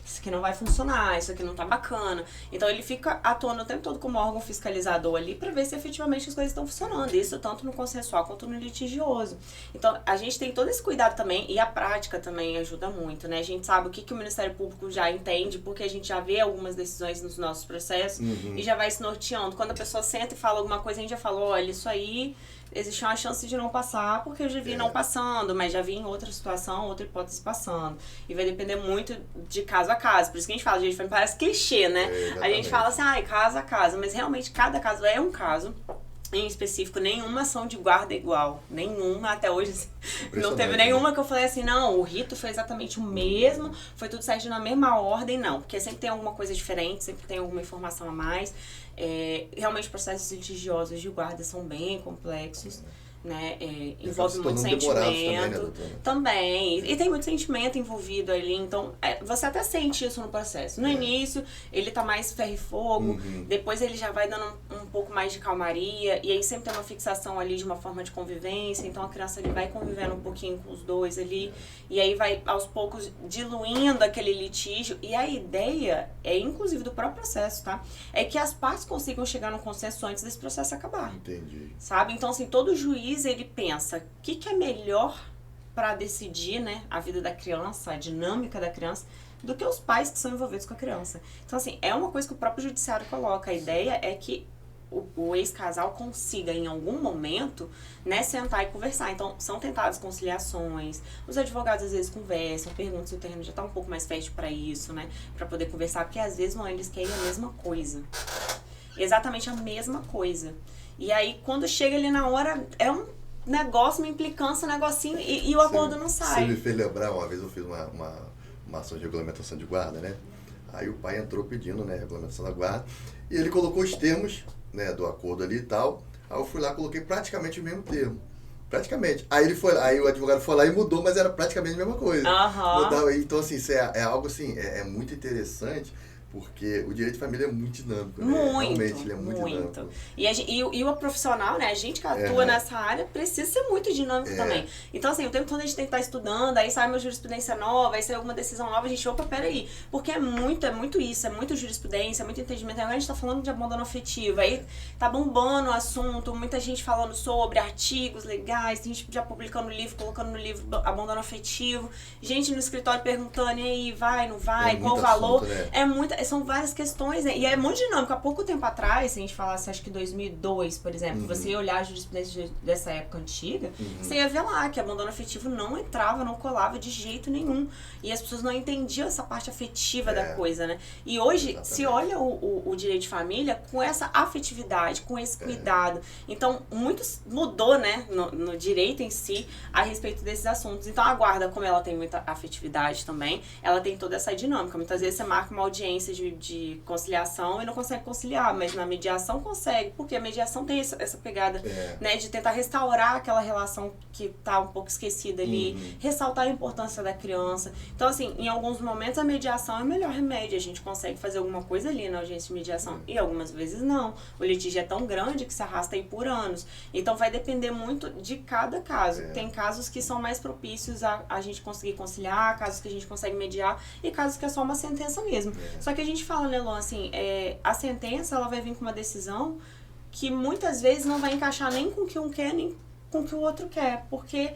isso aqui não vai funcionar, isso aqui não tá bacana. Então ele fica atuando o tempo todo como órgão fiscalizador ali pra ver se efetivamente as coisas estão funcionando. Isso tanto no consensual quanto no litigioso. Então a gente tem todo esse cuidado também, e a prática também ajuda muito, né? A gente sabe o que o Ministério Público já entende, porque a gente já vê algumas decisões nos nossos processos e já vai se norteando. Quando a pessoa senta e fala alguma coisa, a gente já falou, olha, isso aí... existe uma chance de não passar, porque eu já vi não passando, mas já vi em outra situação, outra hipótese passando. E vai depender muito de caso a caso. Por isso que a gente fala, gente, parece clichê, né? A gente fala assim, caso a caso, mas realmente cada caso é um caso. Em específico, nenhuma ação de guarda é igual. Nenhuma, até hoje. Não teve nenhuma que eu falei assim, não, o rito foi exatamente o mesmo, foi tudo certo na mesma ordem, não. Porque sempre tem alguma coisa diferente, sempre tem alguma informação a mais. Realmente, processos litigiosos de guarda são bem complexos. Né? Envolve muito sentimento também. E tem muito sentimento envolvido ali, então você até sente isso no processo. No início ele tá mais ferro e fogo, depois ele já vai dando um pouco mais de calmaria, e aí sempre tem uma fixação ali de uma forma de convivência, então a criança ele vai convivendo um pouquinho com os dois ali, e aí vai aos poucos diluindo aquele litígio, e a ideia inclusive do próprio processo, tá? É que as partes consigam chegar num consenso antes desse processo acabar. Entendi. Sabe? Então assim, todo juiz juiz, ele pensa o que é melhor para decidir, né, a vida da criança, a dinâmica da criança, do que os pais que são envolvidos com a criança. Então, assim, é uma coisa que o próprio judiciário coloca. A ideia é que o ex-casal consiga, em algum momento, né, sentar e conversar. Então, são tentadas conciliações, os advogados às vezes conversam, perguntam se o terreno já está um pouco mais fértil para isso, né, para poder conversar, porque às vezes não, eles querem a mesma coisa. Exatamente a mesma coisa. E aí, quando chega ali na hora, é um negócio, uma implicância, um negocinho, e o acordo não sai. Você me fez lembrar, uma vez eu fiz uma ação de regulamentação de guarda, né? Aí o pai entrou pedindo, né, regulamentação da guarda, e ele colocou os termos, né, do acordo ali e tal. Aí eu fui lá, coloquei praticamente o mesmo termo. Praticamente. Aí o advogado foi lá e mudou, mas era praticamente a mesma coisa. Mudava, então, assim, isso é algo assim, é muito interessante, porque o direito de família é muito dinâmico, né? Realmente, ele é muito dinâmico. E o profissional, né, a gente que atua nessa área, precisa ser muito dinâmico também. Então, assim, o tempo todo a gente tem que estar estudando, aí sai uma jurisprudência nova, aí sai alguma decisão nova, a gente, opa, peraí. Porque é muito isso, é muito jurisprudência, é muito entendimento. Agora a gente tá falando de abandono afetivo, aí tá bombando o assunto, muita gente falando sobre artigos legais, tem gente já publicando livro, colocando no livro abandono afetivo, gente no escritório perguntando, e aí, vai, não vai, qual o valor? Assunto, né? São várias questões, né? E é muito dinâmico. Há pouco tempo atrás, se a gente falasse, acho que 2002, por exemplo, você ia olhar a jurisprudência dessa época antiga, você ia ver lá que abandono afetivo não entrava, não colava de jeito nenhum. E as pessoas não entendiam essa parte afetiva da coisa, né? E hoje, se olha o direito de família com essa afetividade, com esse cuidado. Então, muito mudou, né, no direito em si, a respeito desses assuntos. Então, a guarda, como ela tem muita afetividade também, ela tem toda essa dinâmica. Muitas vezes você marca uma audiência de conciliação e não consegue conciliar, mas na mediação consegue, porque a mediação tem essa pegada, né, de tentar restaurar aquela relação que tá um pouco esquecida ali, ressaltar a importância da criança. Então, assim, em alguns momentos a mediação é o melhor remédio, a gente consegue fazer alguma coisa ali na audiência de mediação, e algumas vezes não. O litígio é tão grande que se arrasta aí por anos. Então, vai depender muito de cada caso. Tem casos que são mais propícios a gente conseguir conciliar, casos que a gente consegue mediar, e casos que é só uma sentença mesmo. Só que a gente fala, né, Lô, assim, a sentença, ela vai vir com uma decisão que muitas vezes não vai encaixar nem com o que um quer, nem com o que o outro quer, porque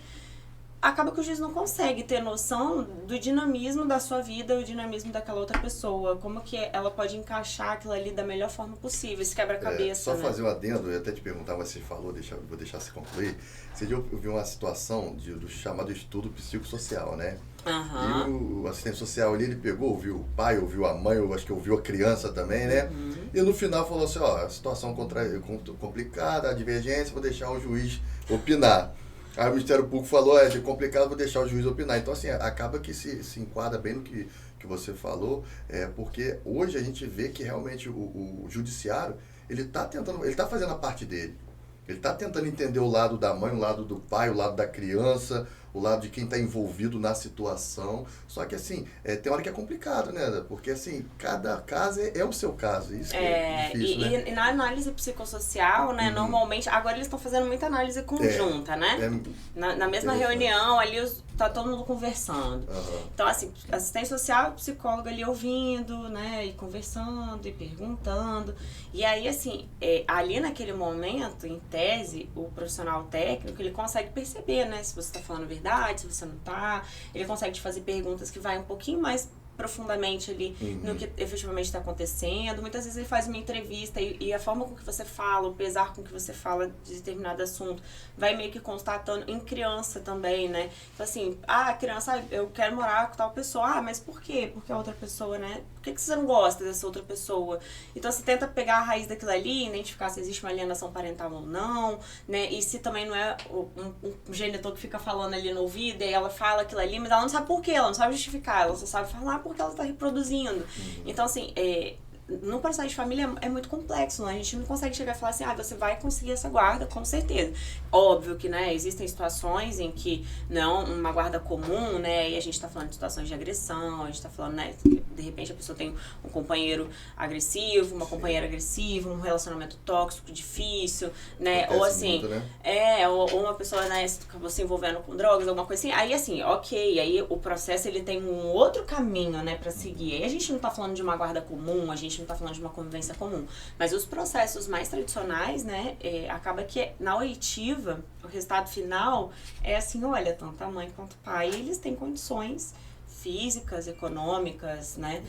acaba que o juiz não consegue ter noção do dinamismo da sua vida, o dinamismo daquela outra pessoa, como que ela pode encaixar aquilo ali da melhor forma possível, esse quebra-cabeça. Só fazer um adendo, eu ia até te perguntar, mas você falou, vou deixar você concluir. Você já ouviu uma situação do chamado estudo psicossocial, né? E o assistente social ali, ele pegou, ouviu o pai, ouviu a mãe, eu acho que ouviu a criança também, né? E no final falou assim, ó, a situação complicada, a divergência, vou deixar o juiz opinar. Aí o Ministério Público falou, é complicado, vou deixar o juiz opinar. Então, assim, acaba que se enquadra bem no que você falou, porque hoje a gente vê que realmente o judiciário, ele tá fazendo a parte dele. Ele está tentando entender o lado da mãe, o lado do pai, o lado da criança, o lado de quem está envolvido na situação. Só que, assim, tem hora que é complicado, né? Porque, assim, cada caso é o seu caso. Isso que é difícil, né? E na análise psicossocial, né, normalmente, agora eles estão fazendo muita análise conjunta, né? Na mesma reunião, ali tá todo mundo conversando. Então, assim, assistente social, psicólogo ali ouvindo, né, e conversando, e perguntando. E aí, assim, ali naquele momento, em tese, o profissional técnico, ele consegue perceber, né, se você está falando a verdade, se você não tá. Ele consegue te fazer perguntas que vai um pouquinho mais profundamente ali no que efetivamente está acontecendo. Muitas vezes ele faz uma entrevista e a forma com que você fala, o pesar com que você fala de determinado assunto, vai meio que constatando em criança também, né? Então, assim, a criança, eu quero morar com tal pessoa. Mas por quê? Porque a outra pessoa, né? Por que você não gosta dessa outra pessoa? Então, você tenta pegar a raiz daquilo ali, identificar se existe uma alienação parental ou não, né? E se também não é um genitor que fica falando ali no ouvido, e aí ela fala aquilo ali, mas ela não sabe por quê, ela não sabe justificar, ela só sabe falar porque ela está reproduzindo. Então, assim, no processo de família é muito complexo, né? A gente não consegue chegar e falar assim, você vai conseguir essa guarda, com certeza. Óbvio que, né, existem situações em que não uma guarda comum, né, e a gente está falando de situações de agressão, a gente está falando, né, que de repente a pessoa tem um companheiro agressivo, uma companheira agressiva, um relacionamento tóxico, difícil, né, ou assim, muito, né? ou uma pessoa, né, acabou se envolvendo com drogas, alguma coisa assim, aí assim, ok, aí o processo ele tem um outro caminho, né, pra seguir. Aí a gente não tá falando de uma guarda comum, a gente não está falando de uma convivência comum. Mas os processos mais tradicionais, né, acaba que na oitiva, o resultado final é assim, olha, tanto a mãe quanto o pai, eles têm condições físicas, econômicas, né,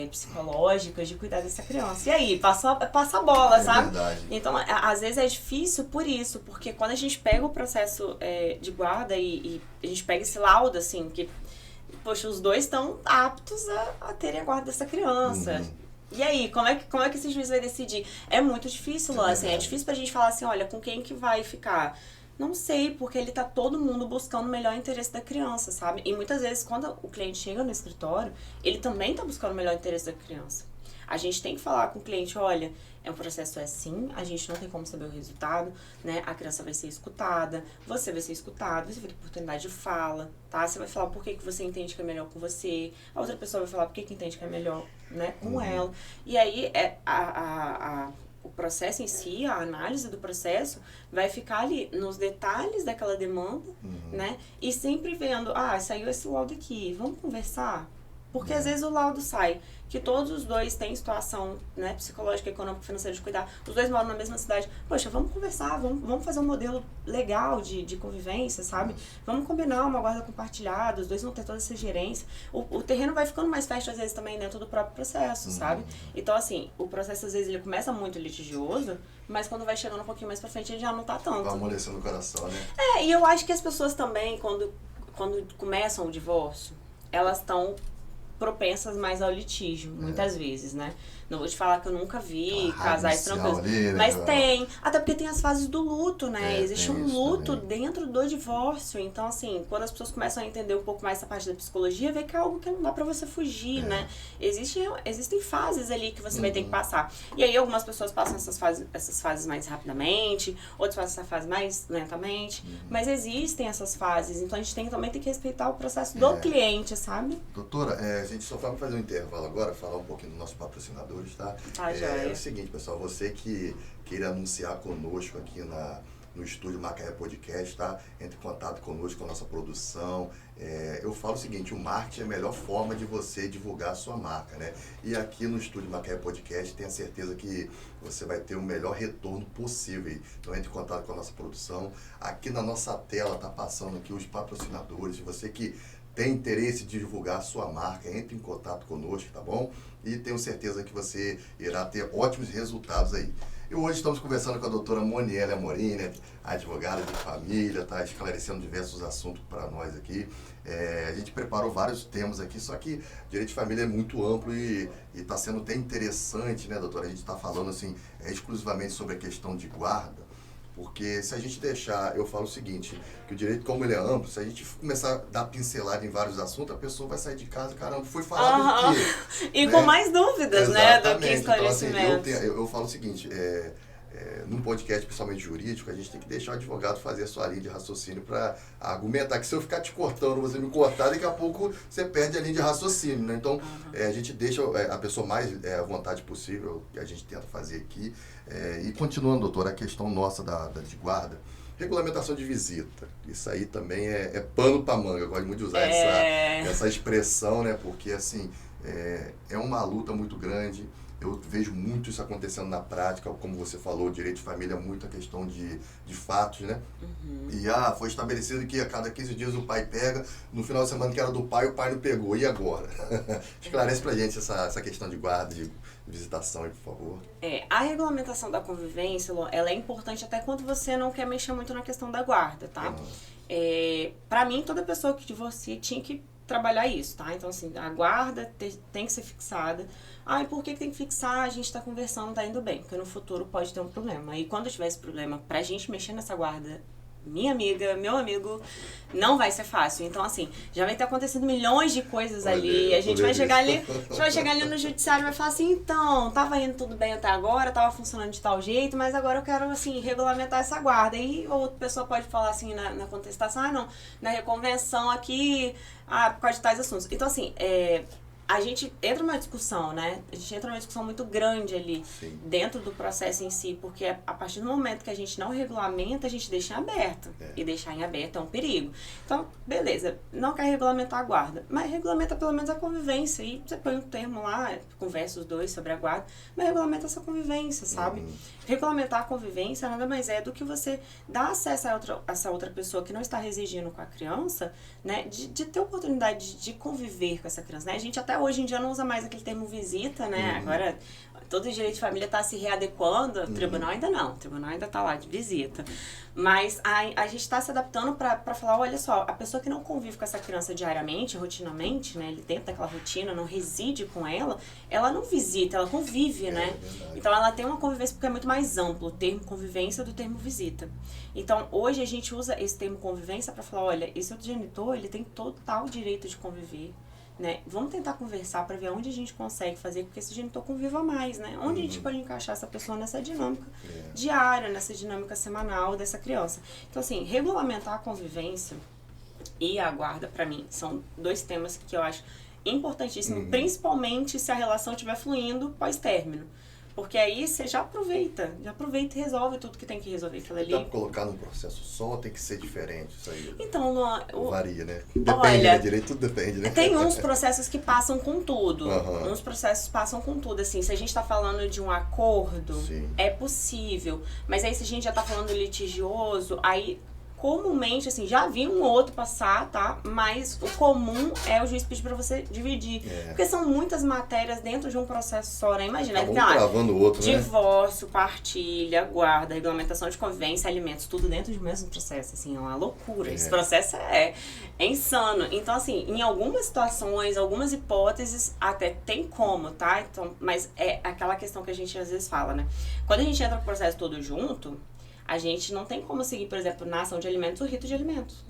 psicológicas de cuidar dessa criança. E aí, passa a bola, sabe? Verdade. Então, às vezes é difícil por isso, porque quando a gente pega o processo de guarda e a gente pega esse laudo, assim, que, poxa, os dois estão aptos a terem a guarda dessa criança. E aí, como é que esse juiz vai decidir? É muito difícil, Luan, assim, é difícil pra gente falar assim, olha, com quem que vai ficar? Não sei, porque ele tá todo mundo buscando o melhor interesse da criança, sabe? E muitas vezes, quando o cliente chega no escritório, ele também tá buscando o melhor interesse da criança. A gente tem que falar com o cliente, olha, um processo assim, a gente não tem como saber o resultado, né? A criança vai ser escutada, você vai ser escutado, você vai ter oportunidade de fala, tá? Você vai falar por que você entende que é melhor com você, a outra pessoa vai falar por que entende que é melhor, né, com ela. E aí, o processo em si, a análise do processo, vai ficar ali nos detalhes daquela demanda, né? E sempre vendo, saiu esse laudo aqui, vamos conversar? Porque às vezes o laudo sai que todos os dois têm situação, né, psicológica, econômica, financeira de cuidar, os dois moram na mesma cidade. Poxa, vamos conversar, vamos fazer um modelo legal de convivência, sabe? Vamos combinar uma guarda compartilhada, os dois vão ter toda essa gerência. O terreno vai ficando mais fértil, às vezes, também dentro do próprio processo, sabe? Então, assim, o processo, às vezes, ele começa muito litigioso, mas quando vai chegando um pouquinho mais pra frente, ele já não tá tanto. Vai amolecendo o coração, né? E eu acho que as pessoas também, quando começam o divórcio, elas estão propensas mais ao litígio, muitas vezes, né? Não vou te falar que eu nunca vi casais tranquilos, ali, né, mas tem. Até porque tem as fases do luto, né? Existe um luto também dentro do divórcio. Então, assim, quando as pessoas começam a entender um pouco mais essa parte da psicologia, vê que é algo que não dá pra você fugir, né? Existem fases ali que você vai ter que passar. E aí, algumas pessoas passam essas fases mais rapidamente, outras passam essa fase mais lentamente. Mas existem essas fases. Então, a gente também tem que respeitar o processo do cliente, sabe? Doutora, a gente só vai fazer um intervalo agora, falar um pouquinho dos nossos patrocinadores, tá? É o seguinte, pessoal, você que queira anunciar conosco aqui no estúdio Macaé Podcast, tá? Entre em contato conosco, com a nossa produção. Eu falo o seguinte, o marketing é a melhor forma de você divulgar a sua marca, né? E aqui no estúdio Macaé Podcast, tenha certeza que você vai ter o melhor retorno possível. Então, entre em contato com a nossa produção. Aqui na nossa tela tá passando aqui os patrocinadores. Você que tem interesse de divulgar a sua marca, entre em contato conosco, tá bom? E tenho certeza que você irá ter ótimos resultados aí. E hoje estamos conversando com a doutora Moniele Amorim, né, advogada de família, tá esclarecendo diversos assuntos para nós aqui. A gente preparou vários temas aqui, só que direito de família é muito amplo e está sendo até interessante, né, doutora? A gente está falando assim, exclusivamente sobre a questão de guarda. Porque se a gente deixar, eu falo o seguinte, que o direito, como ele é amplo, se a gente começar a dar pincelada em vários assuntos, a pessoa vai sair de casa, caramba, foi falar do quê? E com mais dúvidas, né, do que esclarecimentos. Então, assim, eu falo o seguinte, num podcast, principalmente jurídico, a gente tem que deixar o advogado fazer a sua linha de raciocínio para argumentar, que se eu ficar te cortando, você me cortar, daqui a pouco você perde a linha de raciocínio, né? Então, a gente deixa a pessoa mais à vontade possível, que a gente tenta fazer aqui. E continuando, doutor, a questão nossa de guarda, regulamentação de visita. Isso aí também é pano para manga. Eu gosto muito de usar essa expressão, né? Porque, assim, é uma luta muito grande. Eu vejo muito isso acontecendo na prática, como você falou, o direito de família é muito a questão de fatos, né? E foi estabelecido que a cada 15 dias o pai pega, no final de semana que era do pai, o pai não pegou. E agora? Esclarece pra gente essa questão de guarda, de visitação aí, por favor. A regulamentação da convivência, ela é importante até quando você não quer mexer muito na questão da guarda, tá? Pra mim, toda pessoa que divorcia tinha que trabalhar isso, tá? Então, assim, a guarda tem que ser fixada. E por que tem que fixar? A gente tá conversando, tá indo bem, porque no futuro pode ter um problema. E quando tiver esse problema, pra gente mexer nessa guarda, minha amiga, meu amigo, não vai ser fácil. Então, assim, já vai ter acontecido milhões de coisas ali. A gente vai chegar ali no judiciário e vai falar assim, então, tava indo tudo bem até agora, tava funcionando de tal jeito, mas agora eu quero, assim, regulamentar essa guarda. E outra pessoa pode falar assim na contestação, não, na reconvenção aqui, por causa de tais assuntos. Então, assim, a gente entra numa discussão, né? A gente entra numa discussão muito grande ali dentro do processo em si, porque a partir do momento que a gente não regulamenta, a gente deixa em aberto. E deixar em aberto é um perigo. Então, beleza, não quer regulamentar a guarda, mas regulamenta pelo menos a convivência. E você põe um termo lá, conversa os dois sobre a guarda, mas regulamenta essa convivência, sabe? Regulamentar a convivência nada mais é do que você dar acesso a essa outra pessoa que não está residindo com a criança, né? De ter oportunidade de conviver com essa criança, né? A gente até hoje em dia não usa mais aquele termo visita, né? Agora, todo o direito de família está se readequando, o tribunal ainda não, o tribunal ainda está lá de visita. Mas a gente está se adaptando para falar, olha só, a pessoa que não convive com essa criança diariamente, rotinamente, né? Ele dentro daquela rotina, não reside com ela não visita, ela convive, né? Então, ela tem uma convivência porque é muito mais amplo o termo convivência do termo visita. Então, hoje a gente usa esse termo convivência para falar, olha, esse outro genitor, ele tem total direito de conviver. Né? Vamos tentar conversar para ver onde a gente consegue fazer com que esse genitor conviva mais, né? Onde a gente pode encaixar essa pessoa nessa dinâmica diária, nessa dinâmica semanal dessa criança. Então, assim, regulamentar a convivência e a guarda, para mim, são dois temas que eu acho importantíssimos, principalmente se a relação estiver fluindo pós-término. Porque aí você já aproveita e resolve tudo que tem que resolver aquilo ali. Dá pra colocar num processo só, tem que ser diferente isso aí? Então, Luan, varia, né? Depende, né? Direito tudo depende, né? Tem uns processos que passam com tudo. Uns processos passam com tudo, assim. Se a gente tá falando de um acordo, é possível. Mas aí se a gente já tá falando litigioso, aí comumente, assim, já vi um ou outro passar, tá? Mas o comum é o juiz pedir pra você dividir. Porque são muitas matérias dentro de um processo só, né? Imagina, um travando o outro, divórcio, partilha, guarda, regulamentação de convivência, alimentos, tudo dentro do mesmo processo, assim, é uma loucura. Esse processo é insano. Então, assim, em algumas situações, algumas hipóteses, até tem como, tá? Então, mas é aquela questão que a gente às vezes fala, né? Quando a gente entra no processo todo junto, a gente não tem como seguir, por exemplo, na ação de alimentos, o rito de alimentos.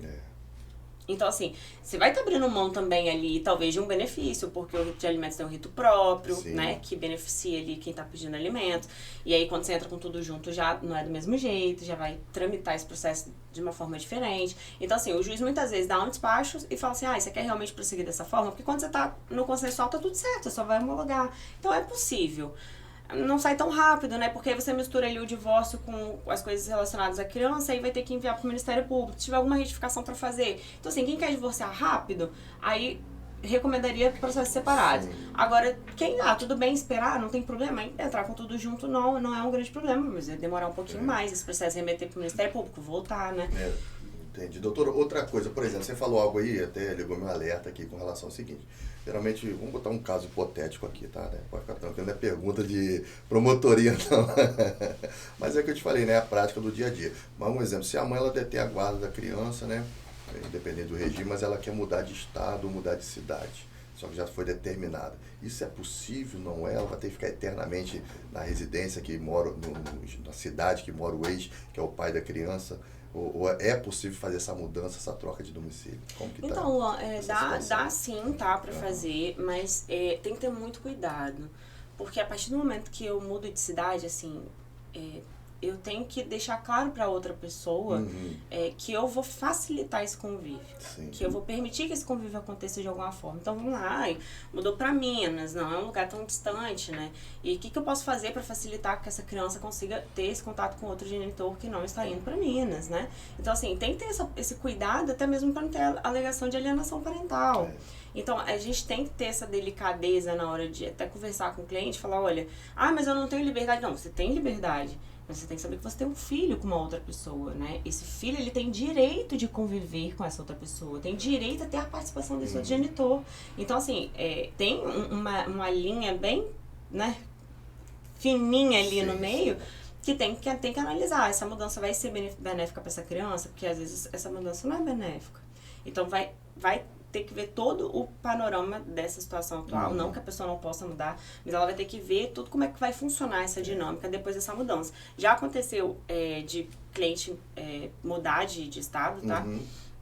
Então, assim, você vai estar abrindo mão também ali, talvez, de um benefício, porque o rito de alimentos tem um rito próprio, né, que beneficia ali quem está pedindo alimentos. E aí, quando você entra com tudo junto, já não é do mesmo jeito, já vai tramitar esse processo de uma forma diferente. Então, assim, o juiz muitas vezes dá um despacho e fala assim, você quer realmente prosseguir dessa forma? Porque quando você está no consensual, tá tudo certo, você só vai homologar. Então, é possível. Não sai tão rápido, né? Porque aí você mistura ali o divórcio com as coisas relacionadas à criança e vai ter que enviar pro Ministério Público. Se tiver alguma retificação para fazer. Então, assim, quem quer divorciar rápido, aí recomendaria processos separados. Agora, quem, tudo bem esperar, não tem problema, entrar com tudo junto não é um grande problema, mas vai demorar um pouquinho mais, esse processo remeter pro Ministério Público, voltar, né? Entendi. Doutor, outra coisa, por exemplo, você falou algo aí, até ligou meu alerta aqui com relação ao seguinte. Geralmente, vamos botar um caso hipotético aqui, tá? Né? Pode ficar tranquilo, não é pergunta de promotoria, não. Mas é o que eu te falei, né? A prática do dia a dia. Mas um exemplo, se a mãe ela detém a guarda da criança, né? Independente do regime, mas ela quer mudar de estado, mudar de cidade. Só que já foi determinada. Isso é possível, não é? Ela vai ter que ficar eternamente na residência que mora, na cidade que mora o ex, que é o pai da criança. Ou é possível fazer essa mudança, essa troca de domicílio? Como que então, dá sim, tá, pra fazer, mas tem que ter muito cuidado. Porque a partir do momento que eu mudo de cidade, assim, eu tenho que deixar claro para outra pessoa que eu vou facilitar esse convívio. Que eu vou permitir que esse convívio aconteça de alguma forma. Então, vamos lá, mudou para Minas, não é um lugar tão distante, né? E o que eu posso fazer para facilitar que essa criança consiga ter esse contato com outro genitor que não está indo para Minas, né? Então, assim, tem que ter esse cuidado até mesmo para não ter alegação de alienação parental. Então, a gente tem que ter essa delicadeza na hora de até conversar com o cliente, falar, olha, mas eu não tenho liberdade. Não, você tem liberdade. Mas você tem que saber que você tem um filho com uma outra pessoa, né? Esse filho, ele tem direito de conviver com essa outra pessoa. Tem direito a ter a participação desse outro genitor. Então, assim, tem uma linha bem, né, fininha ali no meio, que tem que analisar. Essa mudança vai ser benéfica para essa criança? Porque, às vezes, essa mudança não é benéfica. Então, vai ter que ver todo o panorama dessa situação atual, não que a pessoa não possa mudar, mas ela vai ter que ver tudo como é que vai funcionar essa dinâmica depois dessa mudança. Já aconteceu de cliente mudar de estado, tá?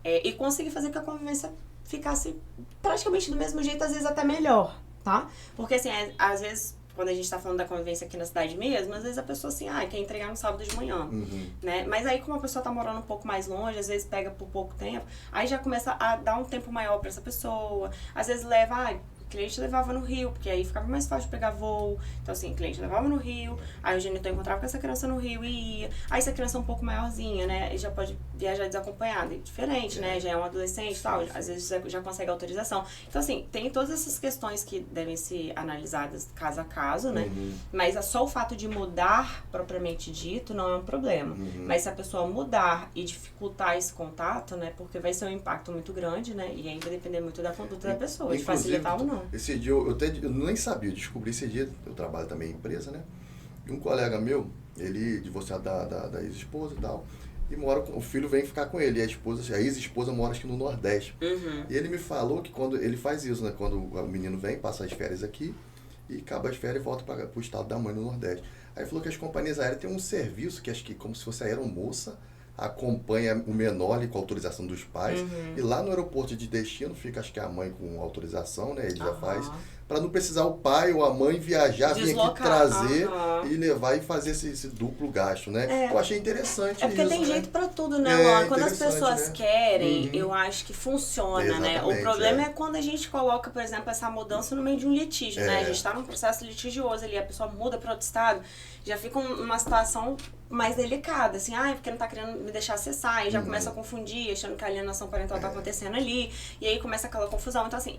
E conseguir fazer com que a convivência ficasse praticamente do mesmo jeito, às vezes até melhor, tá? Porque assim, às vezes, quando a gente tá falando da convivência aqui na cidade mesmo, às vezes a pessoa assim, quer entregar no sábado de manhã, né? Mas aí como a pessoa tá morando um pouco mais longe, às vezes pega por pouco tempo, aí já começa a dar um tempo maior pra essa pessoa, às vezes leva, cliente levava no Rio, porque aí ficava mais fácil de pegar voo. Então, assim, o cliente levava no Rio, aí o genitor encontrava com essa criança no Rio e ia. Aí, se a criança é um pouco maiorzinha, né, e já pode viajar desacompanhada, diferente, né, já é um adolescente e tal, às vezes já consegue autorização. Então, assim, tem todas essas questões que devem ser analisadas caso a caso, né, mas só o fato de mudar, propriamente dito, não é um problema. Mas se a pessoa mudar e dificultar esse contato, né, porque vai ser um impacto muito grande, né, e aí vai depender muito da conduta da pessoa, de facilitar ou não. Esse dia, eu nem sabia, eu descobri esse dia, eu trabalho também em empresa, né? E um colega meu, ele divorciado da ex-esposa e tal, e o filho vem ficar com ele, e a ex-esposa mora acho que no Nordeste. E ele me falou que quando ele faz isso, né? Quando o menino vem, passa as férias aqui, e acaba as férias e volta para o estado da mãe no Nordeste. Aí falou que as companhias aéreas têm um serviço que acho que como se fosse a aeromoça, acompanha o menor ali com a autorização dos pais. E lá no aeroporto de destino fica, acho que a mãe com autorização, né? Ele já faz. Para não precisar o pai ou a mãe viajar, vir aqui trazer e levar e fazer esse duplo gasto, né? Eu achei interessante. É porque isso, tem né? jeito para tudo, né, Luan? Quando as interessante, pessoas né? querem, eu acho que funciona, né? O Exatamente, problema é quando a gente coloca, por exemplo, essa mudança no meio de um litígio, né? A gente tá num processo litigioso ali, a pessoa muda para outro estado, já fica uma situação mais delicada, assim, porque não tá querendo me deixar acessar, e já começa a confundir, achando que a alienação parental tá acontecendo ali, e aí começa aquela confusão. Então, assim,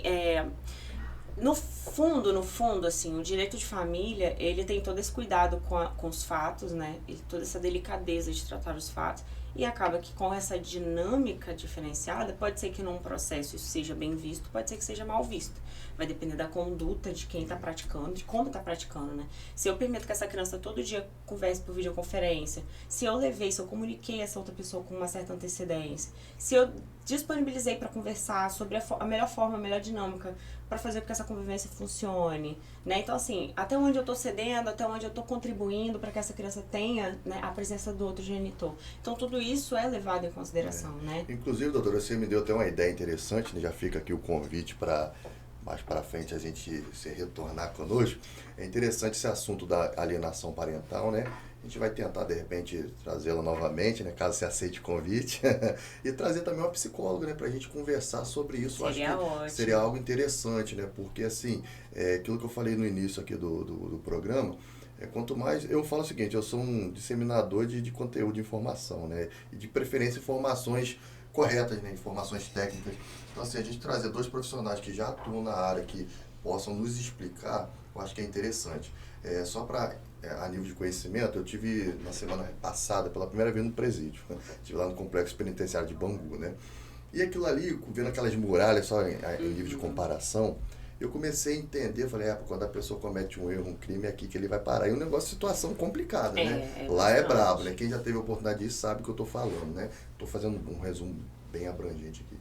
no fundo, assim, o direito de família, ele tem todo esse cuidado com os fatos, né, e toda essa delicadeza de tratar os fatos, e acaba que com essa dinâmica diferenciada, pode ser que num processo isso seja bem visto, pode ser que seja mal visto. Vai depender da conduta de quem está praticando, de como está praticando, né? Se eu permito que essa criança todo dia converse por videoconferência, se eu comuniquei essa outra pessoa com uma certa antecedência, se eu disponibilizei para conversar sobre a melhor forma, a melhor dinâmica para fazer com que essa convivência funcione, né? Então, assim, até onde eu estou cedendo, até onde eu estou contribuindo para que essa criança tenha, né, a presença do outro genitor. Então, tudo isso é levado em consideração, né? Inclusive, doutora, você me deu até uma ideia interessante, né? Já fica aqui o convite para mais para frente a gente se retornar conosco. É interessante esse assunto da alienação parental, né? A gente vai tentar, de repente, trazê-la novamente, né? Caso você aceite o convite. E trazer também uma psicóloga, né? Para a gente conversar sobre isso. Seria Acho que ótimo. seria algo interessante, né? Porque, assim, aquilo que eu falei no início aqui do programa, quanto mais... Eu falo o seguinte, eu sou um disseminador de conteúdo, de informação, né? E de preferência informações corretas, né? Informações técnicas. Então, assim, a gente trazer dois profissionais que já atuam na área, que possam nos explicar, eu acho que é interessante. Só para, a nível de conhecimento, eu tive na semana passada, pela primeira vez no presídio, né? Estive lá no Complexo Penitenciário de Bangu, né? E aquilo ali, vendo aquelas muralhas só em nível de comparação, eu comecei a entender, falei, quando a pessoa comete um erro, um crime, é aqui que ele vai parar. E um negócio, situação complicada, né? Lá é brabo, né? Quem já teve a oportunidade disso sabe o que eu estou falando, né? Estou fazendo um resumo bem abrangente aqui.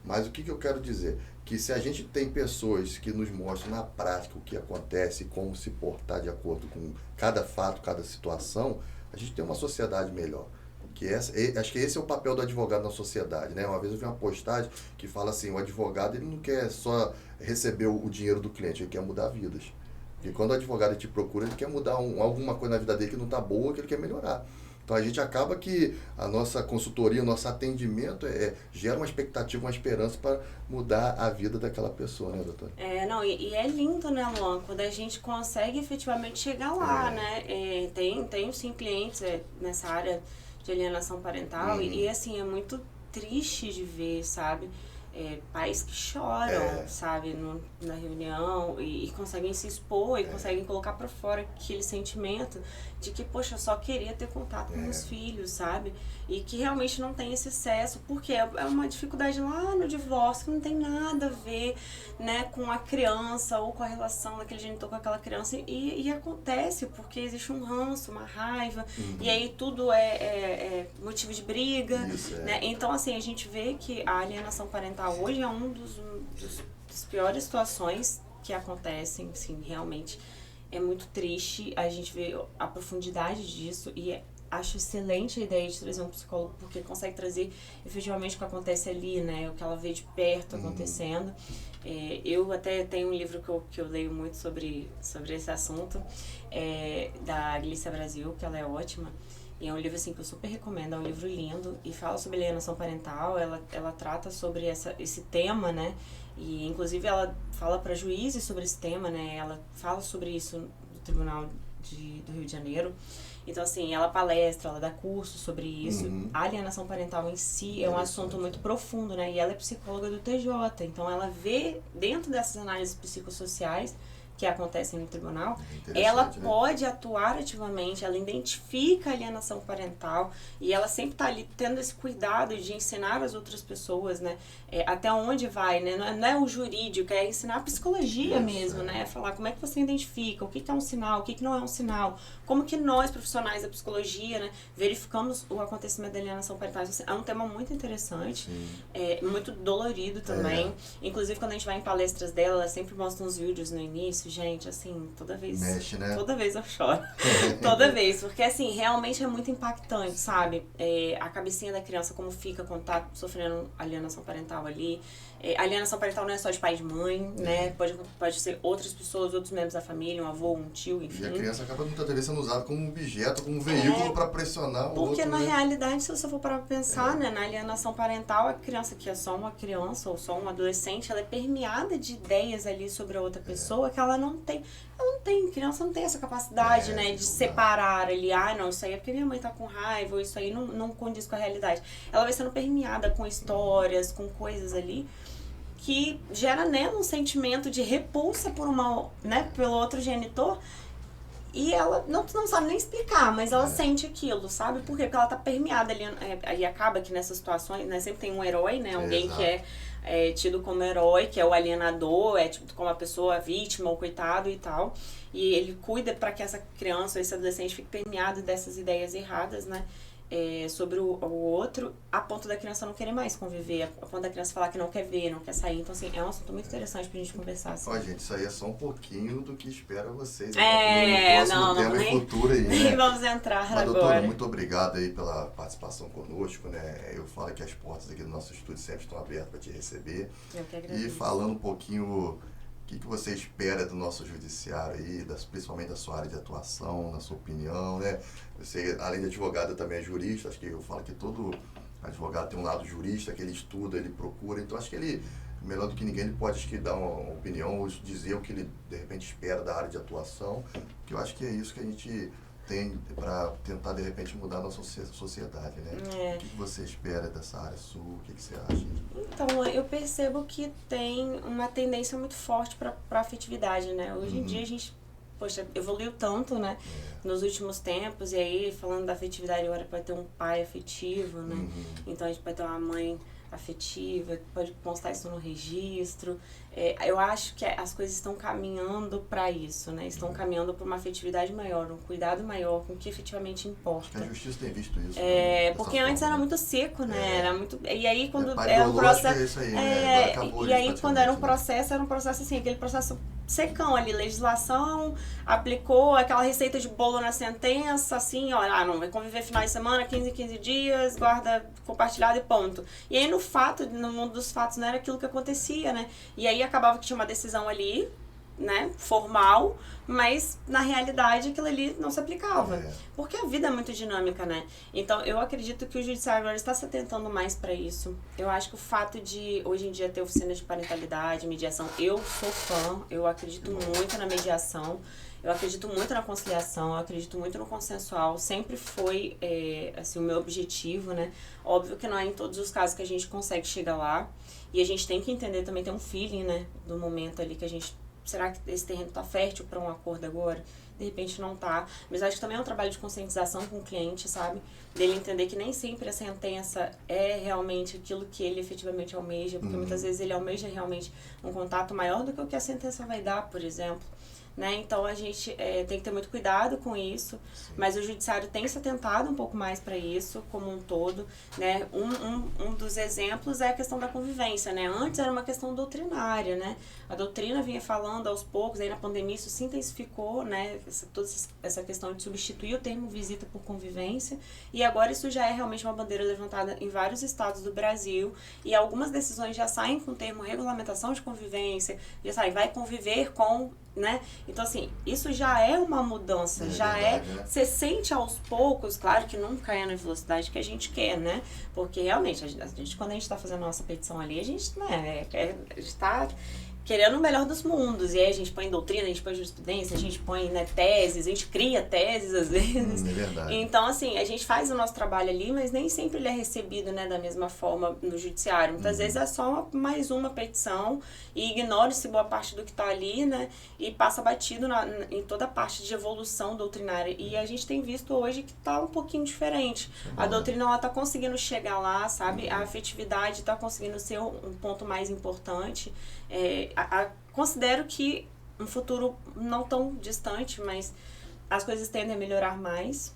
Mas o que eu quero dizer? Que se a gente tem pessoas que nos mostram na prática o que acontece e como se portar de acordo com cada fato, cada situação, a gente tem uma sociedade melhor. Acho que esse é o papel do advogado na sociedade, né? Uma vez eu vi uma postagem que fala assim, o advogado ele não quer só receber o dinheiro do cliente, ele quer mudar vidas. E quando o advogado te procura, ele quer mudar alguma coisa na vida dele que não está boa, que ele quer melhorar. Então a gente acaba que a nossa consultoria, o nosso atendimento gera uma expectativa, uma esperança para mudar a vida daquela pessoa, né, doutora? E é lindo, né, Luan, quando a gente consegue efetivamente chegar lá, né? Tenho sim clientes nessa área de alienação parental e assim, é muito triste de ver, sabe? Pais que choram, sabe, na reunião e conseguem se expor e conseguem colocar pra fora aquele sentimento de que, poxa, eu só queria ter contato com meus filhos, sabe? E que realmente não tem esse acesso, porque é uma dificuldade lá no divórcio que não tem nada a ver, né, com a criança ou com a relação daquele genitor com aquela criança e acontece porque existe um ranço, uma raiva e aí tudo é motivo de briga, né? Então, assim, a gente vê que a alienação parental hoje é um dos piores situações que acontecem, sim, realmente. É muito triste a gente ver a profundidade disso e acho excelente a ideia de trazer um psicólogo porque consegue trazer efetivamente o que acontece ali, né? O que ela vê de perto acontecendo. Eu até tenho um livro que eu leio muito sobre esse assunto, da Glícia Brasil, que ela é ótima. E é um livro, assim, que eu super recomendo, é um livro lindo, e fala sobre alienação parental, ela trata sobre esse tema, né? E, inclusive, ela fala para juízes sobre esse tema, né? Ela fala sobre isso no Tribunal do Rio de Janeiro. Então, assim, ela palestra, ela dá curso sobre isso. A alienação parental em si é um assunto muito profundo, né? E ela é psicóloga do TJ, então ela vê, dentro dessas análises psicossociais que acontecem no tribunal, ela pode atuar ativamente, ela identifica a alienação parental e ela sempre está ali tendo esse cuidado de ensinar as outras pessoas, né? Até onde vai, né? Não é o jurídico, é ensinar a psicologia mesmo, né? Falar como é que você identifica, o que é um sinal, o que não é um sinal, como que nós, profissionais da psicologia, né, verificamos o acontecimento da alienação parental. É um tema muito interessante, muito dolorido também. Inclusive, quando a gente vai em palestras dela, ela sempre mostra uns vídeos no início, gente, assim, toda vez... Mexe, né? Toda vez eu choro. Toda vez, porque, assim, realmente é muito impactante, sabe? A cabecinha da criança, como fica quando tá sofrendo alienação parental ali. Alienação parental não é só de pai e de mãe, né? Pode ser outras pessoas, outros membros da família, um avô, um tio, enfim. E a criança acaba muitas vezes sendo usada como um objeto, como um veículo para pressionar o outro. Porque na realidade, se você for parar pra pensar, né, na alienação parental, a criança que é só uma criança ou só um adolescente, ela é permeada de ideias ali sobre a outra pessoa que ela não tem. Criança não tem essa capacidade, né, de separar ali, não, isso aí é porque minha mãe tá com raiva, ou isso aí não condiz com a realidade. Ela vai sendo permeada com histórias, com coisas ali, que gera nela um sentimento de repulsa pelo outro genitor, e ela não sabe nem explicar, mas ela sente aquilo, sabe? Por quê? Porque ela tá permeada ali, aí acaba que nessas situações, né, sempre tem um herói, né, alguém que é tido como herói, que é o alienador, é tido como a pessoa vítima, o coitado e tal, e ele cuida para que essa criança ou esse adolescente fique permeado dessas ideias erradas, né, sobre o outro, a ponto da criança não querer mais conviver, a ponto da criança falar que não quer ver, não quer sair. Então, assim, é um assunto muito interessante pra gente conversar. Assim. Ó, gente, isso aí é só um pouquinho do que espera vocês no próximo tema e futuro aí, nem né? vamos entrar Mas, agora. doutora, muito obrigado aí pela participação conosco, né? Eu falo que as portas aqui do nosso estúdio sempre estão abertas para te receber. Eu que agradeço. E falando um pouquinho... O que você espera do nosso judiciário aí, principalmente da sua área de atuação, na sua opinião, né? Você, além de advogado, também é jurista. Acho que eu falo que todo advogado tem um lado jurista, que ele estuda, ele procura. Então, acho que ele, melhor do que ninguém, ele pode dar uma opinião ou dizer o que ele, de repente, espera da área de atuação. Porque eu acho que é isso que a gente tem para tentar, de repente, mudar a nossa sociedade, né? O que você espera dessa área sua? O que você acha? Então, eu percebo que tem uma tendência muito forte para afetividade, né? Hoje em dia a gente, evoluiu tanto, né? Nos últimos tempos, e aí, falando da afetividade, agora pode ter um pai afetivo, né? Então, a gente pode ter uma mãe afetiva, pode constar isso no registro. Eu acho que as coisas estão caminhando para isso, né? Estão caminhando para uma afetividade maior, um cuidado maior com o que efetivamente importa. Acho que a justiça tem visto isso. Porque antes era muito seco, né? Era muito... E aí, quando era um processo... É isso aí, né? E aí, quando era um processo assim, aquele processo secão ali, legislação, aplicou aquela receita de bolo na sentença, assim, ó, não, vai conviver final de semana, 15 dias, guarda compartilhado e ponto. E aí, no mundo dos fatos, não era aquilo que acontecia, né? E aí, acabava que tinha uma decisão ali, né, formal, mas na realidade aquilo ali não se aplicava. Porque a vida é muito dinâmica, né? Então, eu acredito que o judiciário agora está se atentando mais para isso. Eu acho que o fato de, hoje em dia, ter oficina de parentalidade, mediação, eu sou fã, eu acredito muito na mediação, eu acredito muito na conciliação, eu acredito muito no consensual, sempre foi, assim, o meu objetivo, né? Óbvio que não é em todos os casos que a gente consegue chegar lá, e a gente tem que entender também, ter um feeling, né, do momento ali que a gente... Será que esse terreno está fértil para um acordo agora? De repente não tá. Mas acho que também é um trabalho de conscientização com o cliente, sabe? Dele entender que nem sempre a sentença é realmente aquilo que ele efetivamente almeja, porque muitas vezes ele almeja realmente um contato maior do que o que a sentença vai dar, por exemplo. Né? Então a gente tem que ter muito cuidado com isso, mas o judiciário tem se atentado um pouco mais para isso, como um todo, né? Um dos exemplos é a questão da convivência, né? Antes era uma questão doutrinária, né? A doutrina vinha falando aos poucos, aí na pandemia isso se intensificou, né? Toda essa questão de substituir o termo visita por convivência, e agora isso já é realmente uma bandeira levantada em vários estados do Brasil, e algumas decisões já saem com o termo regulamentação de convivência, já sai, vai conviver com né? Então, assim, isso já é uma mudança, verdade, né? Você sente aos poucos, claro que nunca é na velocidade que a gente quer, né? Porque realmente, quando a gente tá fazendo a nossa petição ali, a gente, né, a gente tá querendo o melhor dos mundos. E aí a gente põe doutrina, a gente põe jurisprudência, a gente põe, né, teses, a gente cria teses às vezes. É verdade. Então, assim, a gente faz o nosso trabalho ali, mas nem sempre ele é recebido, né, da mesma forma no judiciário. Muitas vezes é só mais uma petição e ignora-se boa parte do que está ali, né, e passa batido em toda a parte de evolução doutrinária. E a gente tem visto hoje que está um pouquinho diferente. A doutrina, ela está conseguindo chegar lá, sabe? A afetividade está conseguindo ser um ponto mais importante. Considero que um futuro não tão distante, mas as coisas tendem a melhorar mais.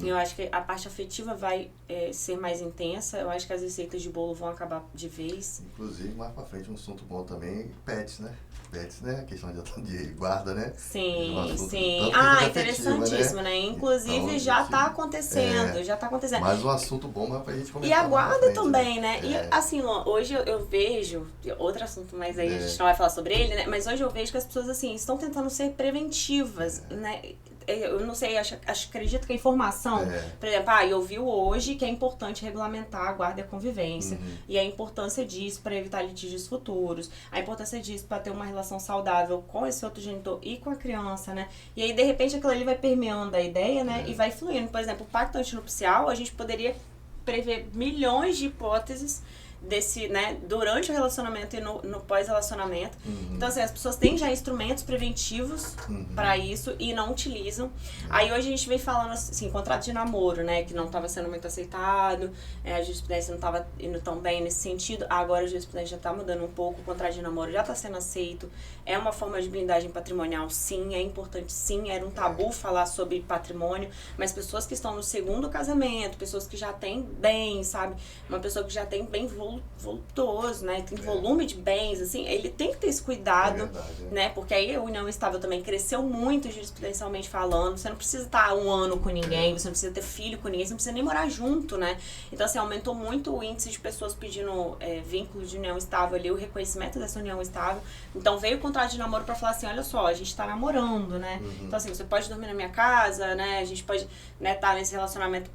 Eu acho que a parte afetiva vai ser mais intensa. Eu acho que as receitas de bolo vão acabar de vez. Inclusive, mais pra frente, um assunto bom também, pets, né? Pets, né? A questão de guarda, né? Sim, assunto, sim. interessantíssimo, né? Inclusive, então, já tá acontecendo, já tá acontecendo. Mais um assunto bom, mas pra gente comentar. E a guarda frente, também, né? E assim, hoje eu vejo, outro assunto, mas aí a gente não vai falar sobre ele, né? Mas hoje eu vejo que as pessoas, assim, estão tentando ser preventivas, né? Eu não sei, acredito que a informação, por exemplo, eu vi hoje que é importante regulamentar a guarda e a convivência, e a importância disso para evitar litígios futuros, a importância disso para ter uma relação saudável com esse outro genitor e com a criança, né? E aí, de repente, aquilo ali vai permeando a ideia, né? E vai fluindo. Por exemplo, o pacto antinupcial, a gente poderia prever milhões de hipóteses desse, né, durante o relacionamento e no pós-relacionamento. Então, assim, as pessoas têm já instrumentos preventivos para isso e não utilizam. Aí hoje a gente vem falando, assim, contrato de namoro, né, que não estava sendo muito aceitado, a jurisprudência não estava indo tão bem nesse sentido. Agora a jurisprudência já está mudando um pouco, o contrato de namoro já está sendo aceito. É uma forma de blindagem patrimonial, sim, é importante, sim. Era um tabu falar sobre patrimônio, mas pessoas que estão no segundo casamento, pessoas que já têm bem, sabe? Uma pessoa que já tem bem voluptuoso, né? Tem volume de bens, assim, ele tem que ter esse cuidado, né? Porque aí a união estável também cresceu muito jurisprudencialmente falando. Você não precisa estar 1 ano com ninguém, você não precisa ter filho com ninguém, você não precisa nem morar junto, né? Então, assim, aumentou muito o índice de pessoas pedindo vínculo de união estável ali, o reconhecimento dessa união estável. Então, veio o contrato de namoro pra falar assim, olha só, a gente tá namorando, né? Então, assim, você pode dormir na minha casa, né? A gente pode, né, tá nesse relacionamento